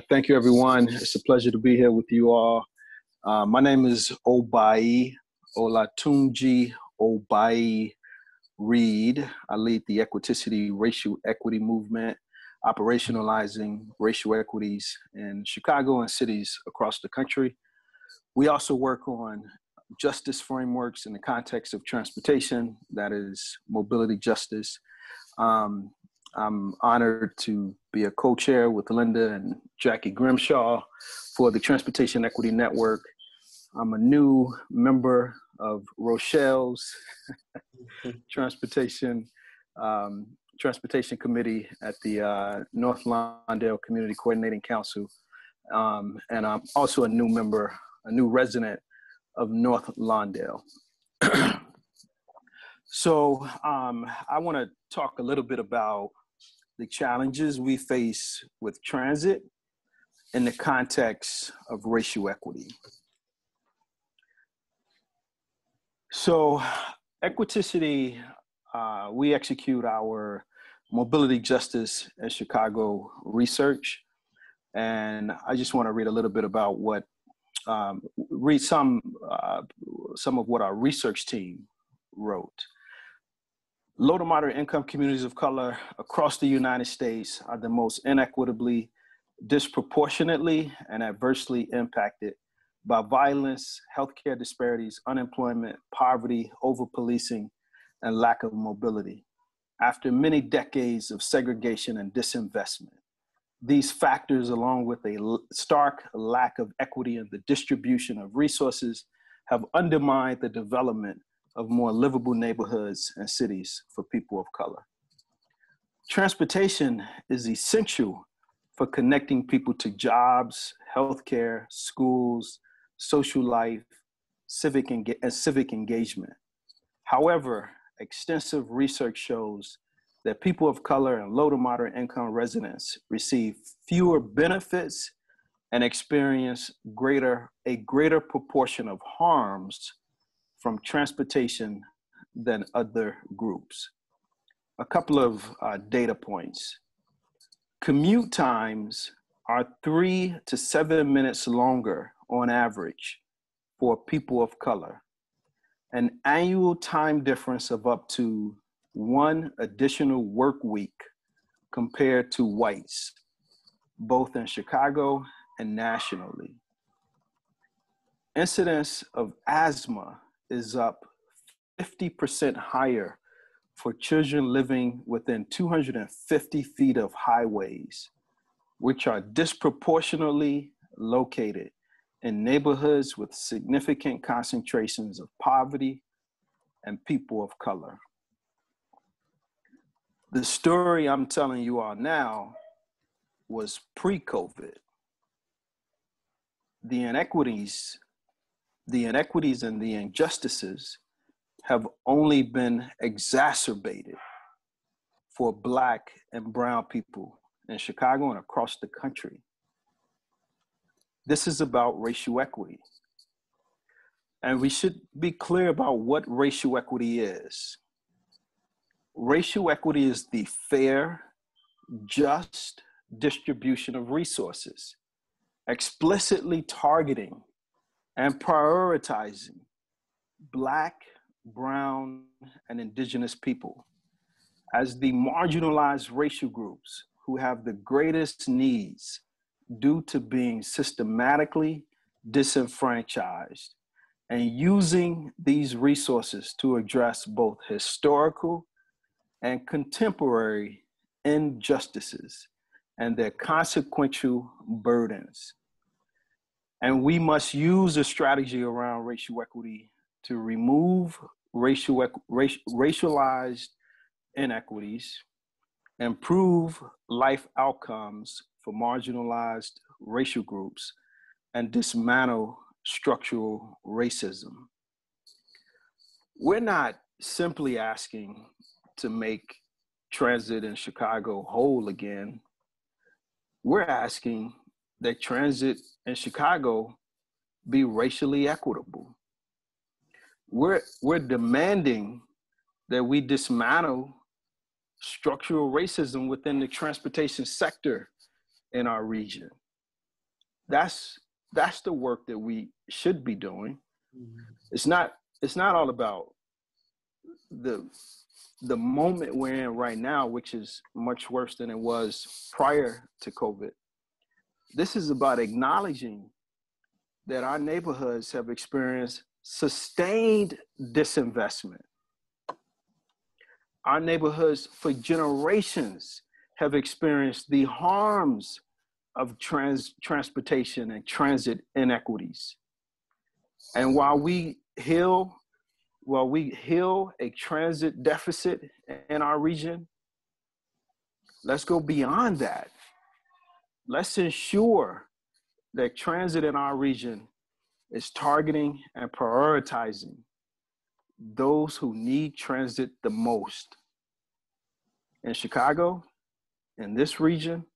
Thank you, everyone. It's a pleasure to be here with you all. My name is Obai Olatunji Obai Reed. I lead the Equiticity Racial Equity Movement, operationalizing racial equities in Chicago and cities across the country. We also work on justice frameworks in the context of transportation, that is mobility justice. I'm honored to be a co-chair with Linda and Jackie Grimshaw for the Transportation Equity Network. I'm a new member of Rochelle's Transportation Committee at the North Lawndale Community Coordinating Council. And I'm also a new member, a new resident of North Lawndale. So I want to talk a little bit about the challenges we face with transit in the context of racial equity. So Equiticity, we execute our mobility justice in Chicago research. And I just want to read a little bit about what, read some of what our research team wrote. Low to moderate income communities of color across the United States are the most inequitably, disproportionately, and adversely impacted by violence, healthcare disparities, unemployment, poverty, over-policing, and lack of mobility. After many decades of segregation and disinvestment, these factors, along with a stark lack of equity in the distribution of resources, have undermined the development of more livable neighborhoods and cities for people of color. Transportation is essential for connecting people to jobs, healthcare, schools, social life, civic engagement. However, extensive research shows that people of color and low to moderate income residents receive fewer benefits and experience a greater proportion of harms from transportation than other groups. A couple of data points. Commute times are 3 to 7 minutes longer on average for people of color. An annual time difference of up to 1 additional work week compared to whites, both in Chicago and nationally. Incidence of asthma is up 50% higher for children living within 250 feet of highways, which are disproportionately located in neighborhoods with significant concentrations of poverty and people of color. The story I'm telling you all now was pre-COVID. The inequities and the injustices have only been exacerbated for Black and brown people in Chicago and across the country. This is about racial equity. And we should be clear about what racial equity is. Racial equity is the fair, just distribution of resources, explicitly targeting and prioritizing Black, brown, and indigenous people as the marginalized racial groups who have the greatest needs due to being systematically disenfranchised, and using these resources to address both historical and contemporary injustices and their consequential burdens. And we must use a strategy around racial equity to remove racialized inequities, improve life outcomes for marginalized racial groups, and dismantle structural racism. We're not simply asking to make transit in Chicago whole again. We're asking that transit in Chicago be racially equitable. We're demanding that we dismantle structural racism within the transportation sector in our region. That's the work that we should be doing. It's not all about the moment we're in right now, which is much worse than it was prior to COVID. This is about acknowledging that our neighborhoods have experienced sustained disinvestment. Our neighborhoods for generations have experienced the harms of transportation and transit inequities. And while we heal a transit deficit in our region, let's go beyond that. Let's ensure that transit in our region is targeting and prioritizing those who need transit the most. In Chicago, in this region,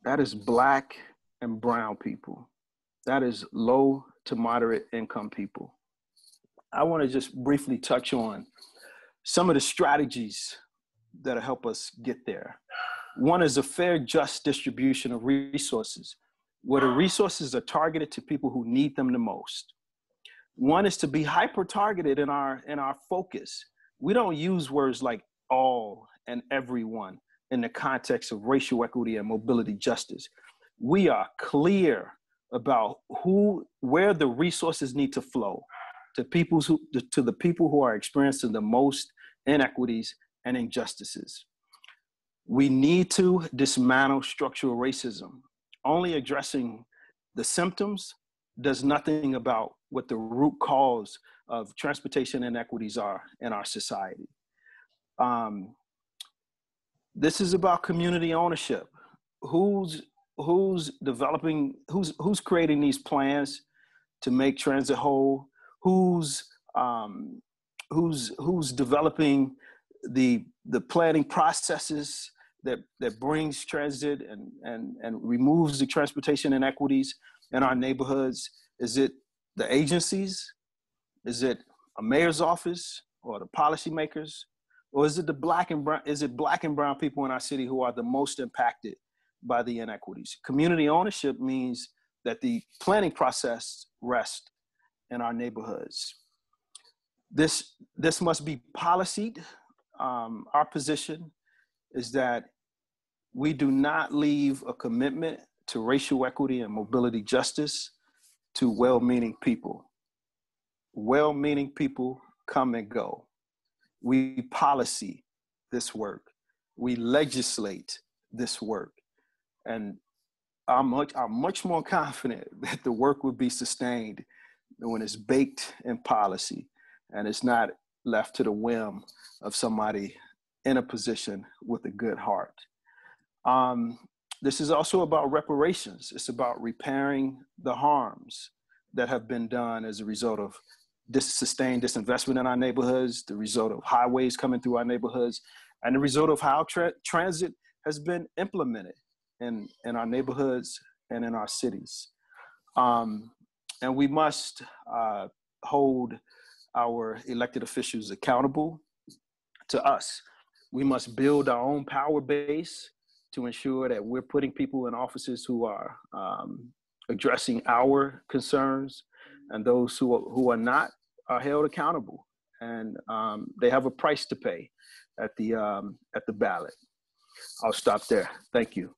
that is Black and brown people. That is low to moderate income people. I want to just briefly touch on some of the strategies that'll help us get there. One is a fair, just distribution of resources, where the resources are targeted to people who need them the most. One is to be hyper-targeted in our focus. We don't use words like all and everyone in the context of racial equity and mobility justice. We are clear about where the resources need to flow to the people who are experiencing the most inequities and injustices. We need to dismantle structural racism. Only addressing the symptoms does nothing about what the root cause of transportation inequities are in our society. This is about community ownership. Who's creating these plans to make transit whole? Who's developing the planning processes that brings transit and removes the transportation inequities in our neighborhoods? Is it the agencies? Is it a mayor's office or the policymakers? Or is it Black and brown people in our city who are the most impacted by the inequities? Community ownership means that the planning process rests in our neighborhoods. This must be policied. Our position is that we do not leave a commitment to racial equity and mobility justice to well-meaning people. Well-meaning people come and go. We policy this work. We legislate this work. And I'm much more confident that the work will be sustained when it's baked in policy and it's not left to the whim of somebody in a position with a good heart. This is also about reparations. It's about repairing the harms that have been done as a result of sustained disinvestment in our neighborhoods, the result of highways coming through our neighborhoods, and the result of how transit has been implemented in our neighborhoods and in our cities. And we must hold our elected officials accountable to us. We must build our own power base to ensure that we're putting people in offices who are addressing our concerns, and those who are not are held accountable, and they have a price to pay at the ballot. I'll stop there. Thank you.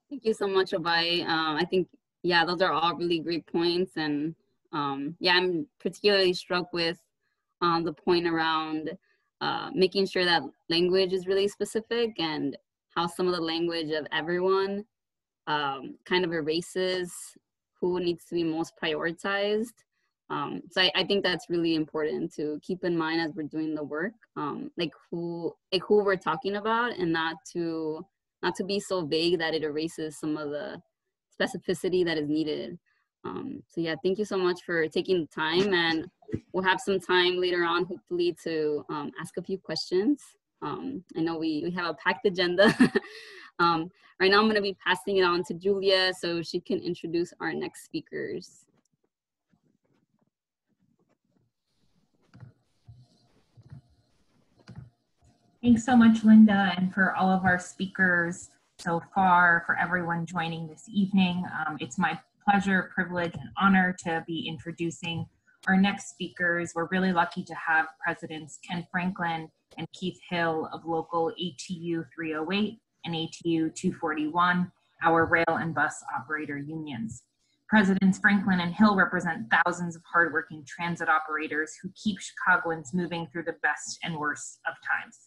Thank you so much, Obai. I think, yeah, those are all really great points. And yeah, I'm particularly struck with the point around making sure that language is really specific and how some of the language of everyone kind of erases who needs to be most prioritized. So I think that's really important to keep in mind as we're doing the work, like who we're talking about, and not to be so vague that it erases some of the specificity that is needed. So yeah, thank you so much for taking the time, and we'll have some time later on, hopefully, to ask a few questions. I know we have a packed agenda. Right now I'm going to be passing it on to Julia so she can introduce our next speakers. Thanks so much, Linda, and for all of our speakers so far, for everyone joining this evening. It's my pleasure, privilege, and honor to be introducing our next speakers. We're really lucky to have Presidents Ken Franklin and Keith Hill of local ATU 308 and ATU 241, our rail and bus operator unions. Presidents Franklin and Hill represent thousands of hardworking transit operators who keep Chicagoans moving through the best and worst of times.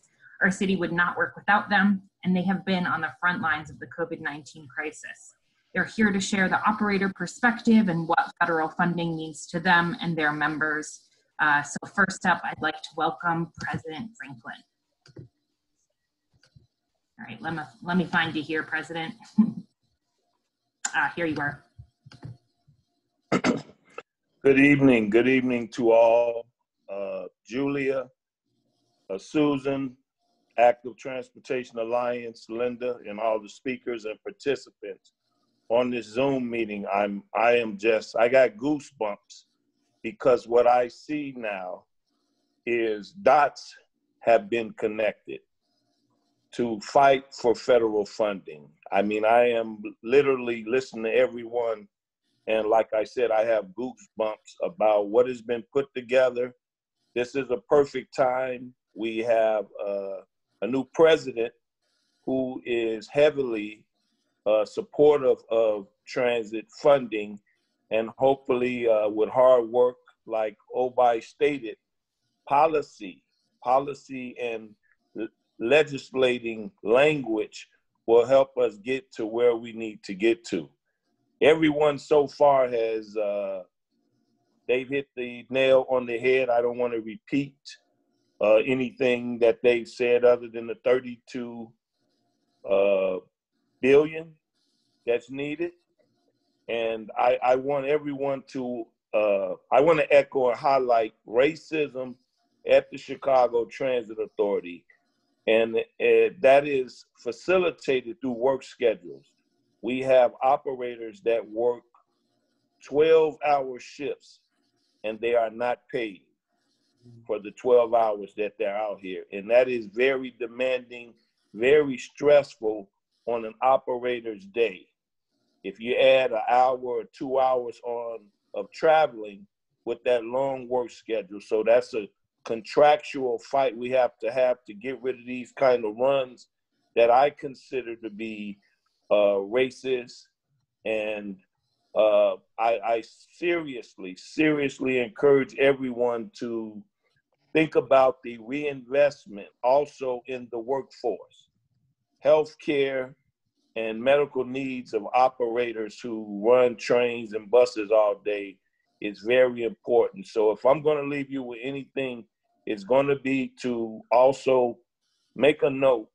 Our city would not work without them, and they have been on the front lines of the COVID-19 crisis. They're here to share the operator perspective and what federal funding means to them and their members. So first up, I'd like to welcome President Franklin. All right, let me find you here, President. Here you are. Good evening to all. Julia, Susan, Active Transportation Alliance, Linda, and all the speakers and participants on this Zoom meeting. I got goosebumps because what I see now is dots have been connected to fight for federal funding. I mean, I am literally listening to everyone, and like I said, I have goosebumps about what has been put together. This is a perfect time. We have a new president who is heavily supportive of transit funding, and hopefully with hard work, like Obi stated, policy and legislating language will help us get to where we need to get to. Everyone so far has, they've hit the nail on the head. I don't want to repeat anything that they've said other than the 32 billion that's needed. And I want everyone to, I want to echo and highlight racism at the Chicago Transit Authority. And that is facilitated through work schedules. We have operators that work 12-hour shifts and they are not paid for the 12 hours that they're out here. And that is very demanding, very stressful on an operator's day. If you add an hour or 2 hours on of traveling with that long work schedule. So that's a contractual fight we have to get rid of these kind of runs that I consider to be racist. And I seriously encourage everyone to think about the reinvestment also in the workforce. Healthcare and medical needs of operators who run trains and buses all day is very important. So if I'm going to leave you with anything, it's going to be to also make a note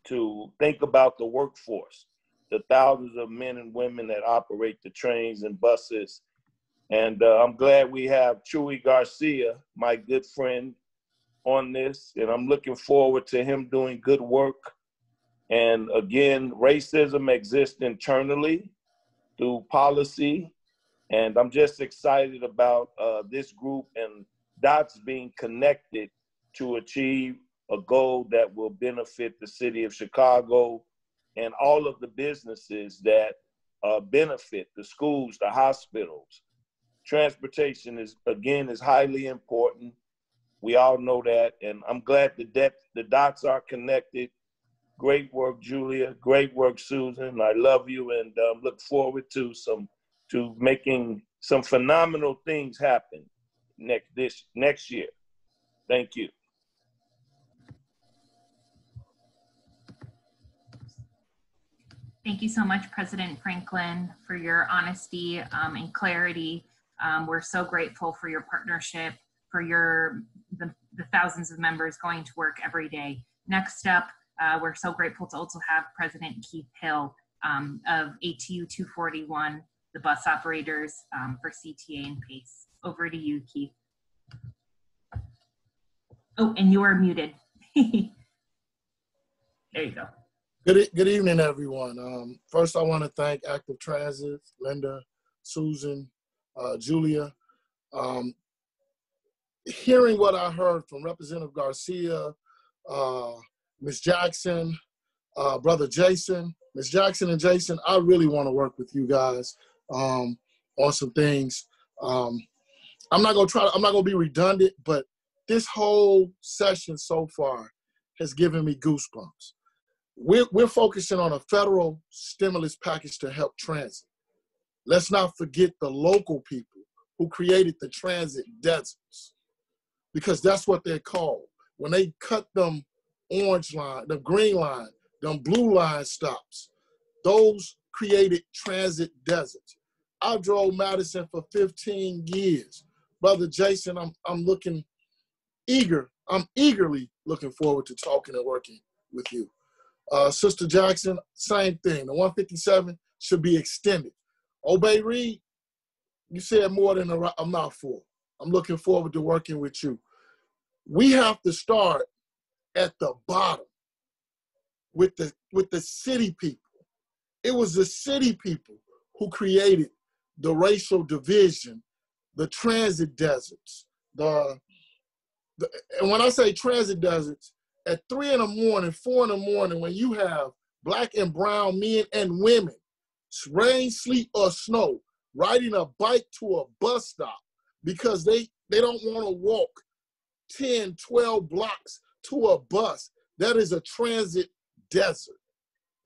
to think about the workforce, the thousands of men and women that operate the trains and buses. And I'm glad we have Chuy Garcia, my good friend, on this. And I'm looking forward to him doing good work. And again, racism exists internally through policy. And I'm just excited about this group and dots being connected to achieve a goal that will benefit the city of Chicago and all of the businesses that benefit the schools, the hospitals. Transportation is highly important. We all know that. And I'm glad the dots are connected. Great work, Julia. Great work, Susan. I love you and look forward to making some phenomenal things happen next year. Thank you. Thank you so much, President Franklin, for your honesty and clarity. We're so grateful for your partnership, for the thousands of members going to work every day. Next up, we're so grateful to also have President Keith Hill of ATU 241, the bus operators for CTA and PACE. Over to you, Keith. Oh, and you are muted. There you go. Good evening, everyone. First, I want to thank Active Transit, Linda, Susan, Julia. Hearing what I heard from Representative Garcia, Ms. Jackson, Brother Jason, Ms. Jackson and Jason, I really want to work with you guys on some things. I'm not gonna be redundant, but this whole session so far has given me goosebumps. We're focusing on a federal stimulus package to help transit. Let's not forget the local people who created the transit deserts, because that's what they're called. When they cut them orange line, the green line, them blue line stops, those created transit deserts. I drove Madison for 15 years. Brother Jason, I'm eagerly looking forward to talking and working with you. Sister Jackson, same thing. The 157 should be extended. Obey Reed, you said more than a mouthful. I'm looking forward to working with you. We have to start at the bottom with the city people. It was the city people who created the racial division, the transit deserts. And when I say transit deserts, at 3 in the morning, 4 in the morning, when you have black and brown men and women, rain, sleet, or snow, riding a bike to a bus stop because they don't want to walk 10, 12 blocks to a bus, that is a transit desert.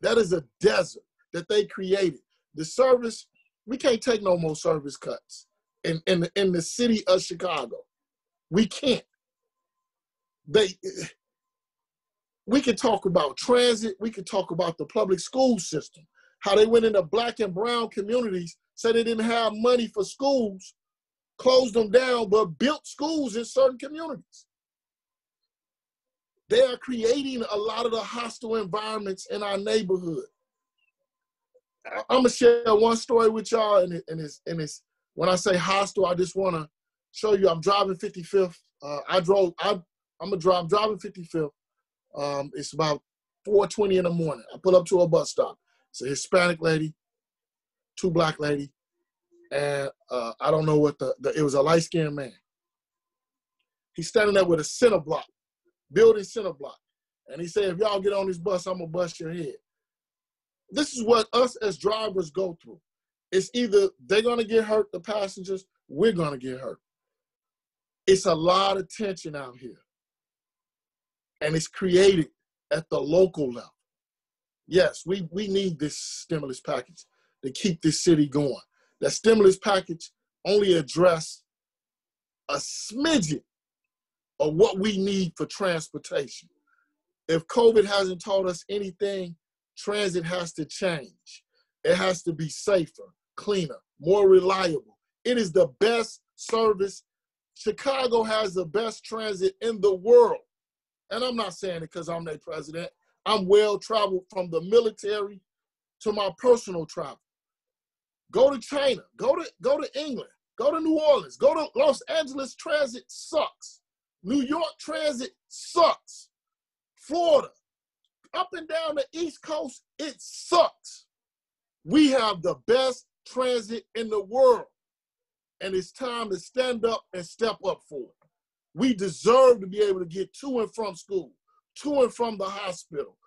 That is a desert that they created. The service, we can't take no more service cuts in the city of Chicago. We can't. We can talk about transit. We can talk about the public school system, how they went into black and brown communities, said they didn't have money for schools, closed them down, but built schools in certain communities. They are creating a lot of the hostile environments in our neighborhood. I'm gonna share one story with y'all, and it's when I say hostile, I just want to show you. I'm driving 55th. I'm driving 55th. It's about 4:20 in the morning. I pull up to a bus stop. It's a Hispanic lady, 2 black lady, and I don't know what it was a light-skinned man. He's standing there with a center block, building center block. And he said, if y'all get on this bus, I'm gonna bust your head. This is what us as drivers go through. It's either they're gonna get hurt, the passengers, we're gonna get hurt. It's a lot of tension out here. And it's created at the local level. Yes, we need this stimulus package to keep this city going. That stimulus package only addressed a smidgen of what we need for transportation. If COVID hasn't taught us anything, transit has to change. It has to be safer, cleaner, more reliable. It is the best service. Chicago has the best transit in the world. And I'm not saying it because I'm their president. I'm well-traveled from the military to my personal travel. Go to China, go to England, go to New Orleans, go to Los Angeles. Transit sucks. New York transit sucks. Florida, up and down the East Coast, it sucks. We have the best transit in the world. And it's time to stand up and step up for it. We deserve to be able to get to and from school, to and from the hospital,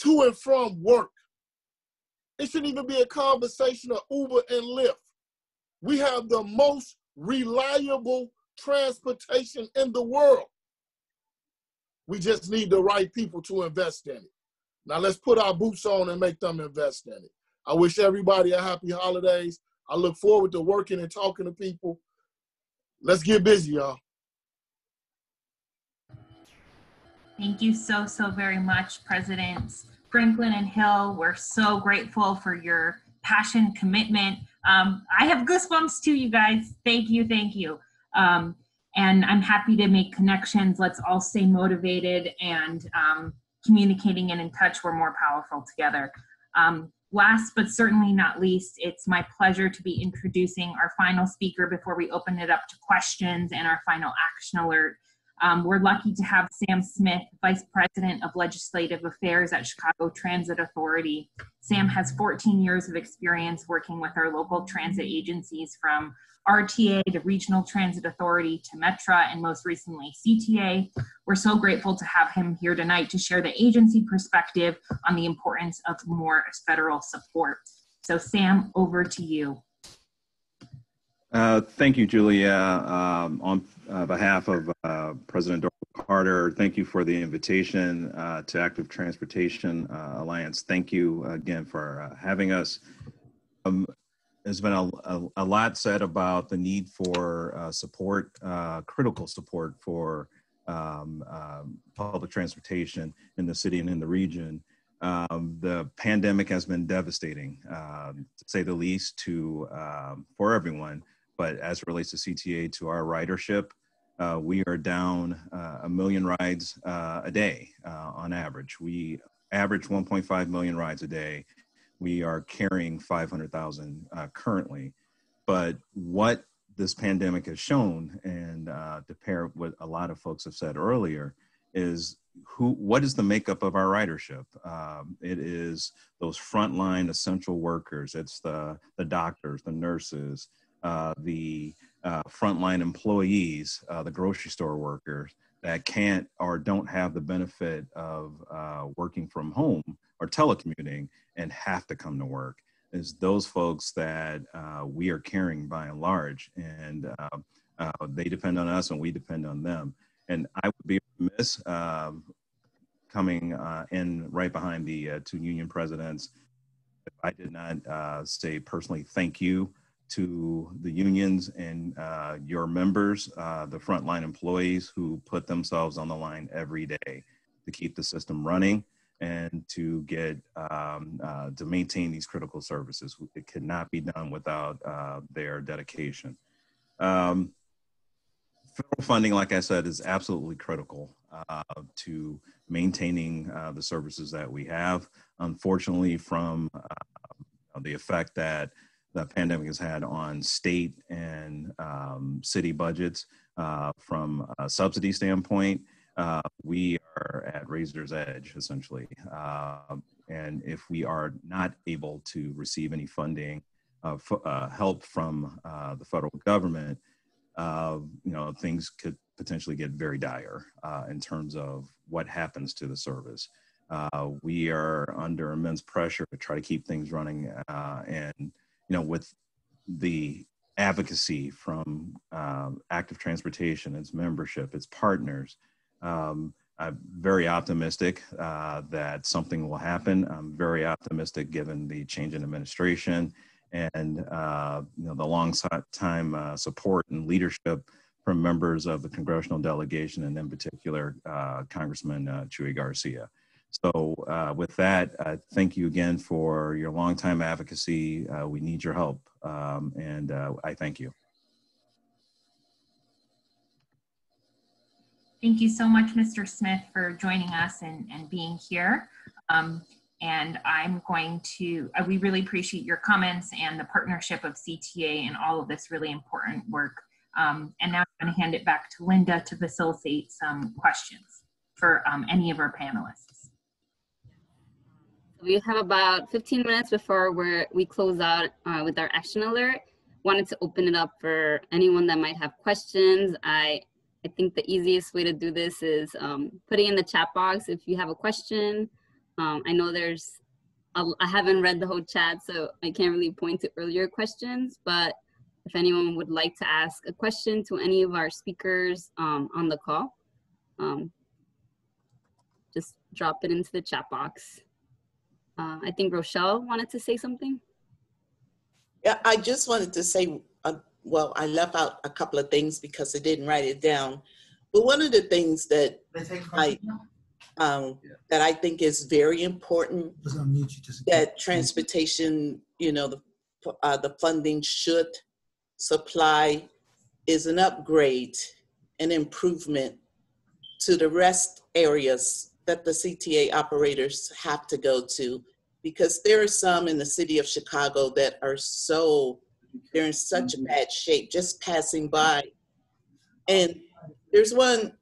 to and from work. It shouldn't even be a conversation of Uber and Lyft. We have the most reliable transportation in the world. We just need the right people to invest in it. Now let's put our boots on and make them invest in it. I wish everybody a happy holidays. I look forward to working and talking to people. Let's get busy, y'all. Thank you so very much, President Franklin and Hill, we're so grateful for your passion, commitment. I have goosebumps too, you guys. Thank you, thank you. And I'm happy to make connections. Let's all stay motivated and communicating and in touch. We're more powerful together. Last but certainly not least, it's my pleasure to be introducing our final speaker before we open it up to questions and our final action alert. We're lucky to have Sam Smith, Vice President of Legislative Affairs at Chicago Transit Authority. Sam has 14 years of experience working with our local transit agencies, from RTA to Regional Transit Authority to Metra, and most recently CTA. We're so grateful to have him here tonight to share the agency perspective on the importance of more federal support. So Sam, over to you. Thank you, Julia. On behalf of President Dorothy Carter, thank you for the invitation to Active Transportation Alliance. Thank you again for having us. There's been a lot said about the need for support, critical support for public transportation in the city and in the region. The pandemic has been devastating, to say the least, for everyone. But as it relates to CTA, to our ridership, we are down 1 million rides a day on average. We average 1.5 million rides a day. We are carrying 500,000 currently. But what this pandemic has shown, and to pair what a lot of folks have said earlier, is what is the makeup of our ridership? It is those frontline essential workers. It's the doctors, the nurses, the frontline employees, the grocery store workers that can't or don't have the benefit of working from home or telecommuting and have to come to work. Is those folks that we are carrying by and large, and they depend on us and we depend on them. And I would be remiss coming in right behind the two union presidents if I did not say personally thank you to the unions and your members, the frontline employees who put themselves on the line every day to keep the system running and to get to maintain these critical services. It cannot be done without their dedication. Federal funding, like I said, is absolutely critical to maintaining the services that we have. Unfortunately, from the effect that the pandemic has had on state and city budgets, from a subsidy standpoint, we are at razor's edge, essentially. And if we are not able to receive any funding, help from the federal government, things could potentially get very dire in terms of what happens to the service. We are under immense pressure to try to keep things running, and with the advocacy from Active Transportation, its membership, its partners, I'm very optimistic that something will happen. I'm very optimistic given the change in administration and the long time support and leadership from members of the congressional delegation, and in particular, Congressman Chuy Garcia. So with that, thank you again for your longtime advocacy. We need your help, and I thank you. Thank you so much, Mr. Smith, for joining us and being here. And I'm going to, we really appreciate your comments and the partnership of CTA and all of this really important work. And now I'm going to hand it back to Linda to facilitate some questions for any of our panelists. We have about 15 minutes before we close out with our action alert. Wanted to open it up for anyone that might have questions. I think the easiest way to do this is putting in the chat box if you have a question. I know I haven't read the whole chat, so I can't really point to earlier questions, but if anyone would like to ask a question to any of our speakers on the call, just drop it into the chat box. I think Rochelle wanted to say something. Yeah, I just wanted to say, well, I left out a couple of things because I didn't write it down. But one of the things that that I think is very important, that transportation, you know, the funding should supply, is an upgrade, an improvement to the rest areas that the CTA operators have to go to, because there are some in the city of Chicago that are they're in such bad shape, just passing by. And there's one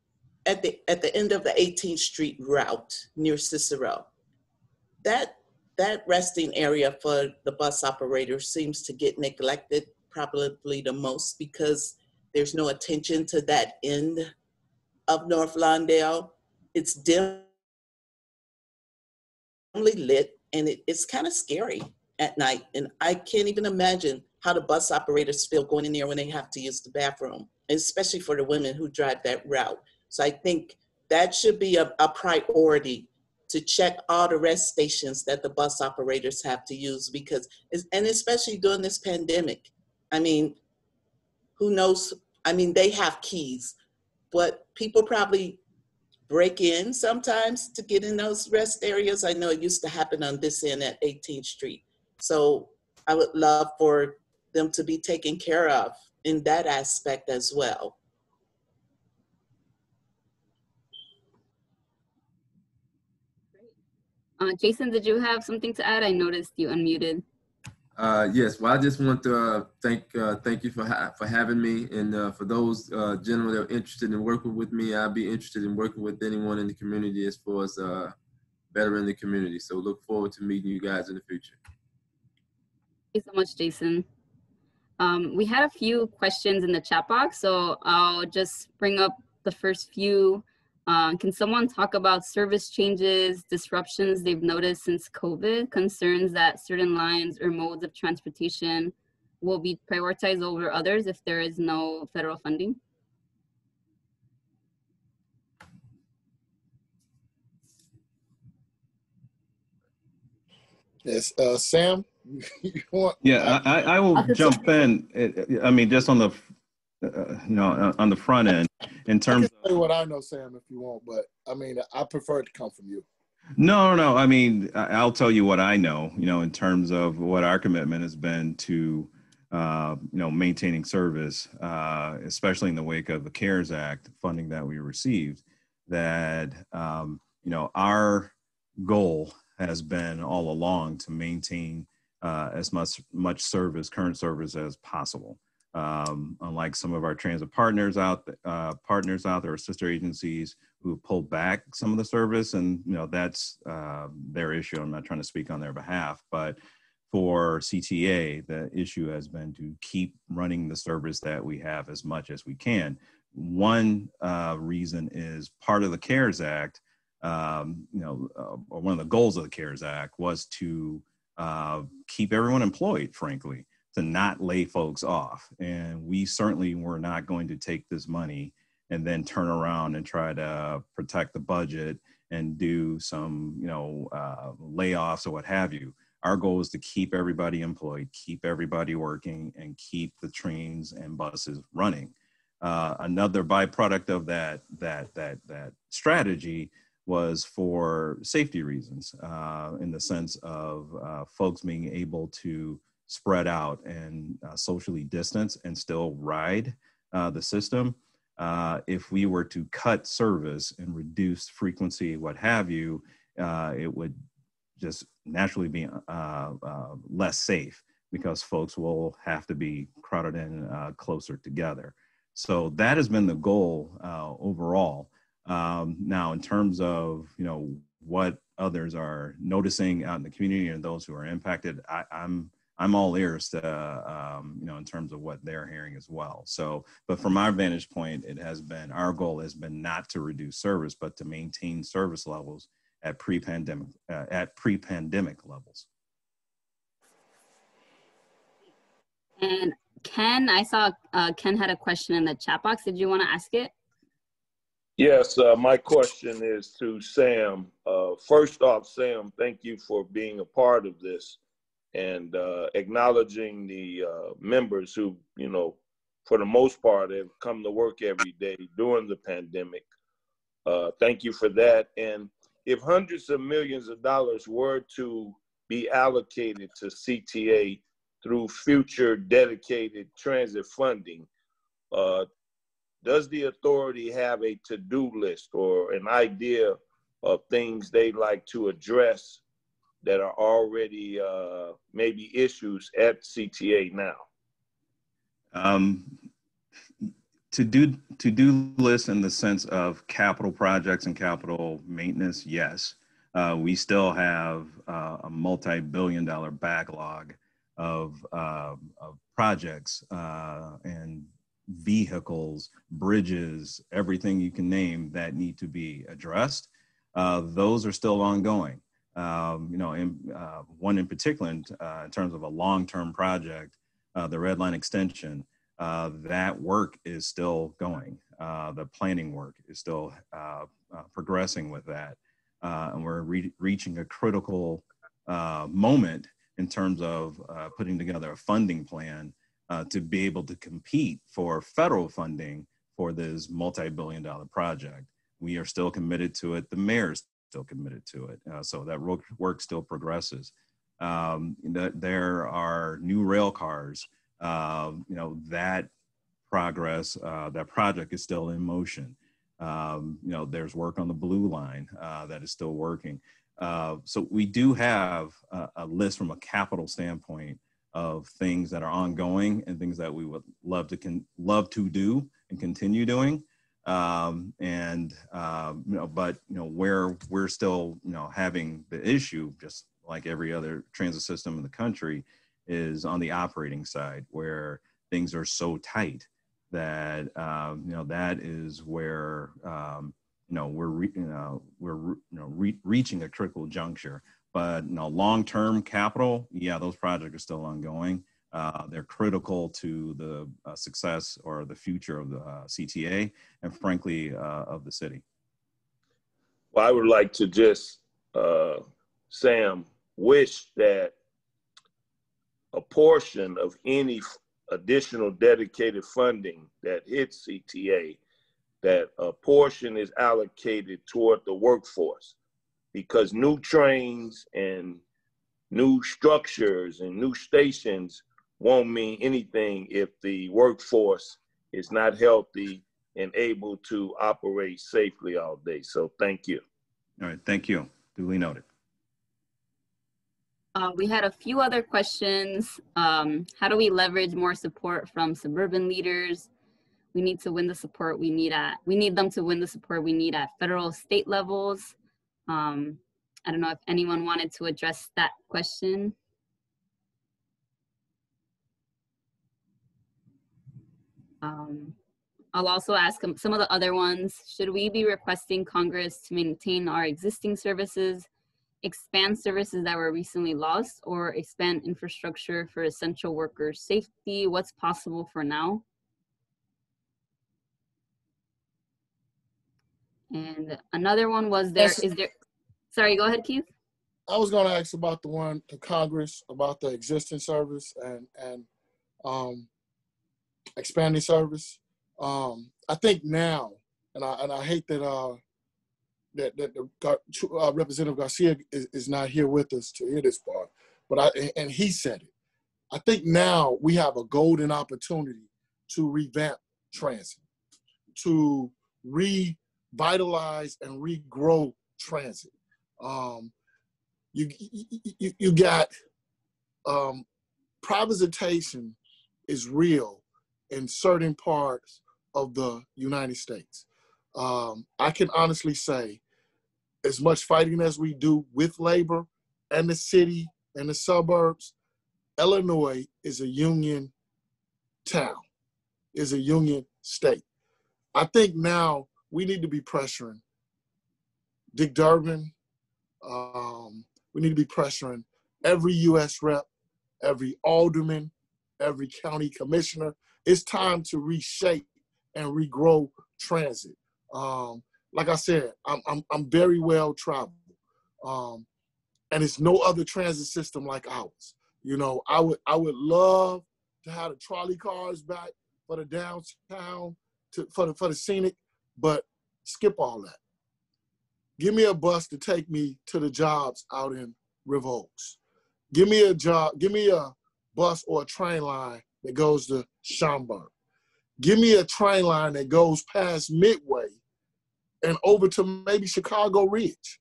at the end of the 18th Street route near Cicero. That resting area for the bus operators seems to get neglected probably the most, because there's no attention to that end of North Lawndale. It's dimly lit, and it's kind of scary at night. And I can't even imagine how the bus operators feel going in there when they have to use the bathroom, especially for the women who drive that route. So I think that should be a priority, to check all the rest stations that the bus operators have to use, because, and especially during this pandemic, I mean, who knows? I mean, they have keys, but people probably break in sometimes to get in those rest areas. I know it used to happen on this end at 18th Street. So I would love for them to be taken care of in that aspect as well. Jason, did you have something to add? I noticed you unmuted. Yes, well, I just want to thank you for having me, and for those gentlemen that are interested in working with me, I'd be interested in working with anyone in the community as far as bettering the community. So look forward to meeting you guys in the future. Thank you so much, Jason. We had a few questions in the chat box, so I'll just bring up the first few. Can someone talk about service changes, disruptions they've noticed since COVID, concerns that certain lines or modes of transportation will be prioritized over others if there is no federal funding? Yes, Sam, you want? Yeah, I will jump in. I mean, just on the, on the front end, in terms I can say what I know, Sam, if you want, but I mean, I prefer it to come from you. No. I mean, I'll tell you what I know, in terms of what our commitment has been to, maintaining service, especially in the wake of the CARES Act funding that we received, that, our goal has been all along to maintain as much service, current service as possible. Unlike some of our transit partners out there, sister agencies who pulled back some of the service, and that's their issue. I'm not trying to speak on their behalf, but for CTA, the issue has been to keep running the service that we have as much as we can. One reason is part of the CARES Act, or one of the goals of the CARES Act was to keep everyone employed, frankly, to not lay folks off. And we certainly were not going to take this money and then turn around and try to protect the budget and do some, layoffs or what have you. Our goal is to keep everybody employed, keep everybody working, and keep the trains and buses running. Another byproduct of that strategy was for safety reasons, in the sense of folks being able to spread out and socially distance and still ride the system. If we were to cut service and reduce frequency, what have you, it would just naturally be less safe, because folks will have to be crowded in closer together. So that has been the goal overall. Now, in terms of, what others are noticing out in the community and those who are impacted, I'm all ears to, in terms of what they're hearing as well. So, but from our vantage point, our goal has been not to reduce service, but to maintain service levels at pre-pandemic levels. And Ken, I saw Ken had a question in the chat box. Did you want to ask it? Yes, my question is to Sam. First off, Sam, thank you for being a part of this and acknowledging the members who, for the most part, have come to work every day during the pandemic. Thank you for that. And if hundreds of millions of dollars were to be allocated to CTA through future dedicated transit funding, does the authority have a to-do list or an idea of things they'd like to address that are already maybe issues at CTA now? To-do list in the sense of capital projects and capital maintenance, yes. We still have a multi-billion-dollar backlog of projects and vehicles, bridges, everything you can name that need to be addressed. Those are still ongoing. One in particular, in terms of a long-term project, the Red Line extension, that work is still going. The planning work is still progressing with that. And we're reaching a critical moment in terms of putting together a funding plan to be able to compete for federal funding for this multi-billion-dollar project. We are still committed to it. The mayor's still committed to it. So that work still progresses. There are new rail cars. That progress, that project is still in motion. There's work on the Blue Line that is still working. So we do have a list from a capital standpoint of things that are ongoing and things that we would love to do and continue doing. Where we're still, having the issue, just like every other transit system in the country, is on the operating side, where things are so tight that that is where we're reaching a critical juncture. But long-term capital, yeah, those projects are still ongoing. They're critical to the success or the future of the CTA and, frankly, of the city. Well, I would like to just, Sam, wish that a portion of any additional dedicated funding that hits CTA, that a portion is allocated toward the workforce, because new trains and new structures and new stations won't mean anything if the workforce is not healthy and able to operate safely all day. So thank you. All right, thank you. Duly noted. We had a few other questions. How do we leverage more support from suburban leaders? We need to win the support we need them to win the support we need at federal, state levels. I don't know if anyone wanted to address that question. I'll also ask some of the other ones. Should we be requesting Congress to maintain our existing services, expand services that were recently lost, or expand infrastructure for essential workers' safety? What's possible for now? And another one was sorry, go ahead, Keith. I was going to ask about the one to Congress about the existing service and expanding service. I think now, and I hate that Representative Garcia is not here with us to hear this part, but and he said it. I think now we have a golden opportunity to revamp transit, to revitalize and regrow transit. You got privatization is real in certain parts of the United States. I can honestly say, as much fighting as we do with labor and the city and the suburbs, Illinois is a union town, is a union state. I think now we need to be pressuring Dick Durbin. We need to be pressuring every U.S. rep, every alderman, every county commissioner. It's time to reshape and regrow transit. Like I said, I'm very well traveled, and it's no other transit system like ours. I would love to have the trolley cars back for the downtown, for the scenic, but skip all that. Give me a bus to take me to the jobs out in River Oaks. Give me a bus or a train line that goes to Schaumburg. Give me a train line that goes past Midway and over to maybe Chicago Ridge.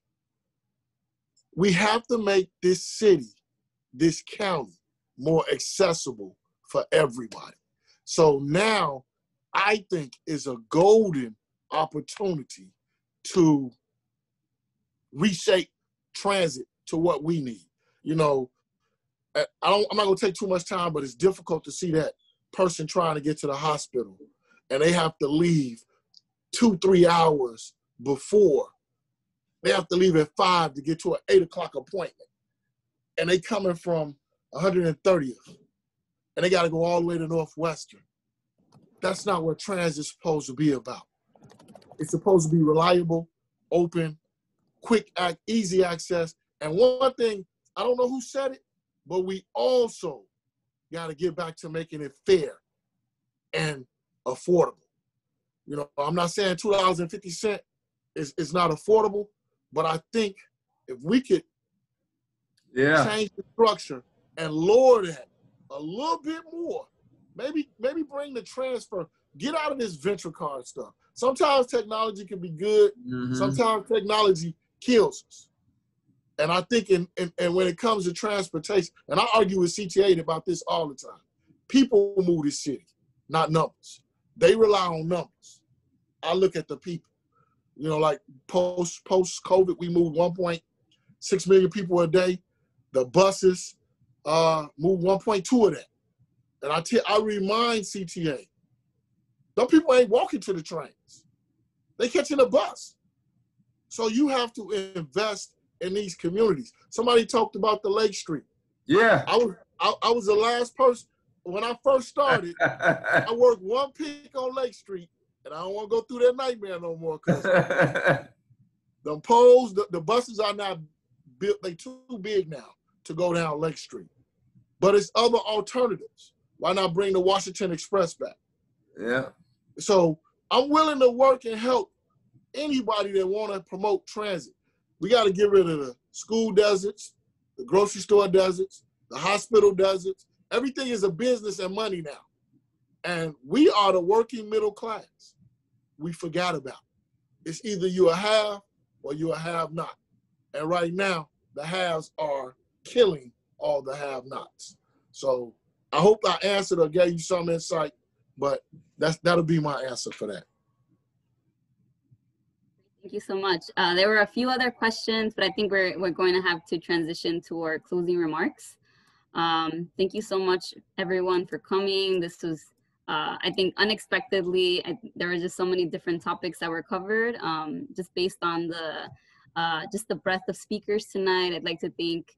We have to make this city, this county, more accessible for everybody. So now I think is a golden opportunity to reshape transit to what we need. You know, I'm not gonna take too much time, but it's difficult to see that person trying to get to the hospital and they have to leave 2-3 hours before. They have to leave at 5 to get to an 8 o'clock appointment. And they coming from 130th and they gotta go all the way to Northwestern. That's not what transit's supposed to be about. It's supposed to be reliable, open, quick, easy access. And one thing, I don't know who said it, but we also got to get back to making it fair and affordable. You know, I'm not saying $2.50 is not affordable, but I think if we could change the structure and lower that a little bit more, maybe bring the transfer, get out of this venture card stuff. Sometimes technology can be good. Mm-hmm. Sometimes technology kills us. And I think and when it comes to transportation, and I argue with CTA about this all the time, people move this city, not numbers. They rely on numbers. I look at the people. You know, like post-COVID, we moved 1.6 million people a day. The buses moved 1.2 of that. And I remind CTA, those people ain't walking to the trains. They catching a bus. So you have to invest in these communities. Somebody talked about the Lake Street. Yeah. I was the last person. When I first started, I worked one pick on Lake Street, and I don't want to go through that nightmare no more. Because the poles, the buses are not built, they too big now to go down Lake Street. But it's other alternatives. Why not bring the Washington Express back? Yeah. So I'm willing to work and help anybody that want to promote transit. We got to get rid of the school deserts, the grocery store deserts, the hospital deserts. Everything is a business and money now. And we are the working middle class. We forgot about it. It's either you a have or you a have not. And right now, the haves are killing all the have-nots. So I hope I answered or gave you some insight, but that'll be my answer for that. Thank you so much. There were a few other questions, but I think we're going to have to transition to our closing remarks. Thank you so much, everyone, for coming. This was, I think, unexpectedly, there were just so many different topics that were covered. Just based on just the breadth of speakers tonight, I'd like to thank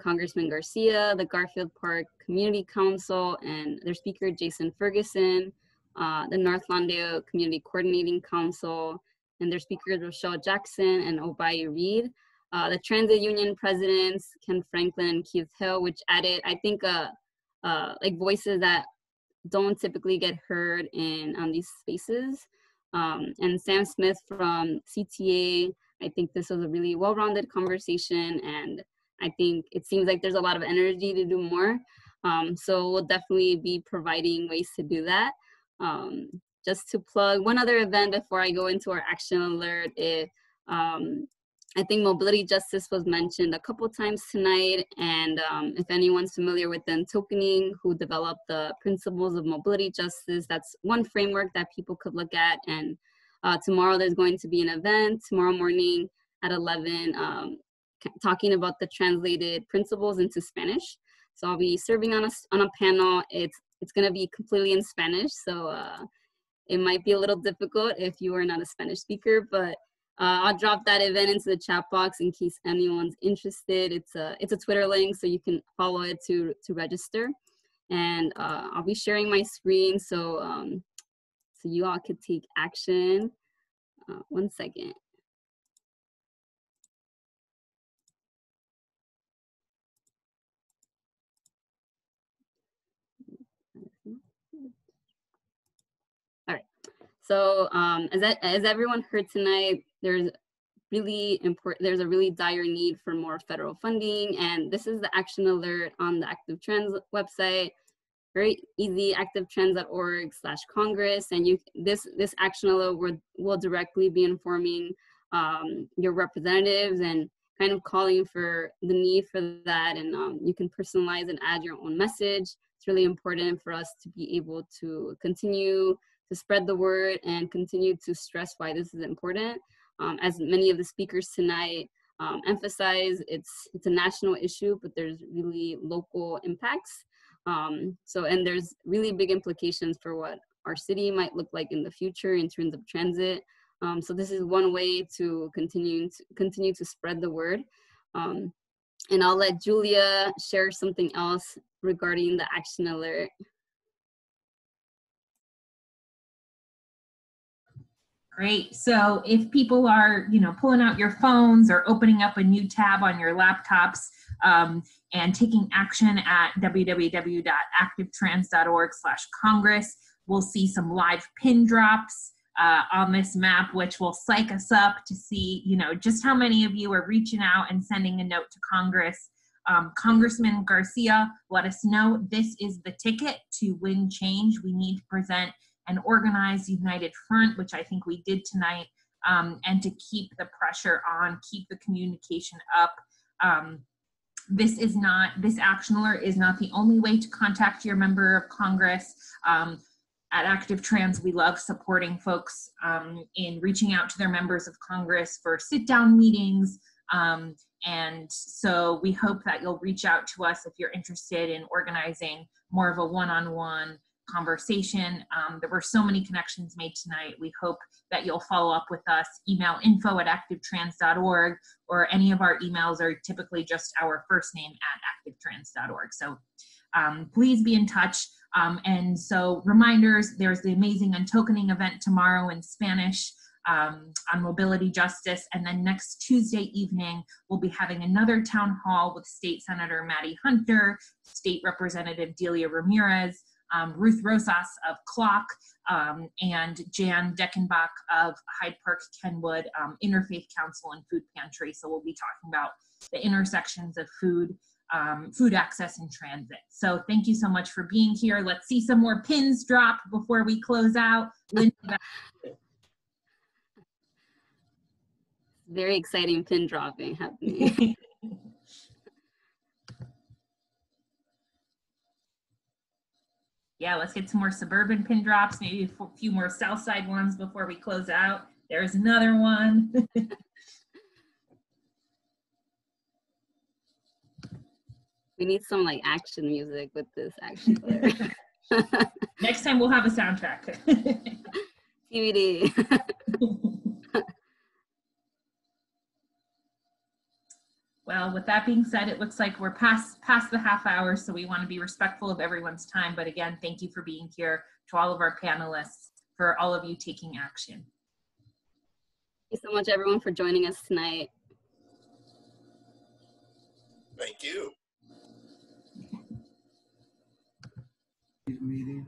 Congressman Garcia, the Garfield Park Community Council, and their speaker, Jason Ferguson, the North Lawndale Community Coordinating Council, and their speakers, Rochelle Jackson and Obayu Reed. The Transit Union presidents, Ken Franklin and Keith Hill, which added, I think, like voices that don't typically get heard on these spaces. And Sam Smith from CTA. I think this was a really well-rounded conversation, and I think it seems like there's a lot of energy to do more. So we'll definitely be providing ways to do that. Just to plug one other event before I go into our action alert, I think mobility justice was mentioned a couple times tonight, and if anyone's familiar with the Tokening, who developed the principles of mobility justice, that's one framework that people could look at. And tomorrow there's going to be an event, tomorrow morning at 11, talking about the translated principles into Spanish. So I'll be serving on a panel. It's going to be completely in Spanish, so it might be a little difficult if you are not a Spanish speaker, but I'll drop that event into the chat box in case anyone's interested. It's a Twitter link, so you can follow it to register. And I'll be sharing my screen so you all could take action. 1 second. All right. So as everyone heard tonight, there's really important. There's a really dire need for more federal funding, and this is the action alert on the Active Trans website. Very easy, activetrans.org/Congress, and this action alert will directly be informing your representatives and kind of calling for the need for that. And you can personalize and add your own message. It's really important for us to be able to continue to spread the word and continue to stress why this is important. As many of the speakers tonight emphasize, it's a national issue, but there's really local impacts. And there's really big implications for what our city might look like in the future in terms of transit. So this is one way to continue to spread the word. And I'll let Julia share something else regarding the action alert. Great. So if people are, pulling out your phones or opening up a new tab on your laptops and taking action at www.activetrans.org/Congress, we'll see some live pin drops on this map, which will psych us up to see, just how many of you are reaching out and sending a note to Congress. Congressman Garcia, let us know this is the ticket to win change. We need to present an organized, united front, which I think we did tonight, and to keep the pressure on, keep the communication up. This action alert is not the only way to contact your member of Congress. At Active Trans, we love supporting folks in reaching out to their members of Congress for sit-down meetings. And so we hope that you'll reach out to us if you're interested in organizing more of a one-on-one conversation. There were so many connections made tonight. We hope that you'll follow up with us. Email info@activetrans.org, or any of our emails are typically just our first name @activetrans.org. So please be in touch. And so reminders, there's the amazing untokening event tomorrow in Spanish on mobility justice. And then next Tuesday evening, we'll be having another town hall with State Senator Maddie Hunter, State Representative Delia Ramirez, Ruth Rosas of Clock, and Jan Deckenbach of Hyde Park Kenwood Interfaith Council and Food Pantry. So we'll be talking about the intersections of food access and transit. So thank you so much for being here. Let's see some more pins drop before we close out. Linda. Very exciting pin dropping happening. Yeah, let's get some more Suburban pin drops, maybe a few more South Side ones before we close out. There's another one. We need some action music with this action alert. Next time we'll have a soundtrack. DVD. Well, with that being said, it looks like we're past the half hour, so we want to be respectful of everyone's time. But again, thank you for being here, to all of our panelists, for all of you taking action. Thank you so much, everyone, for joining us tonight. Thank you. Meeting.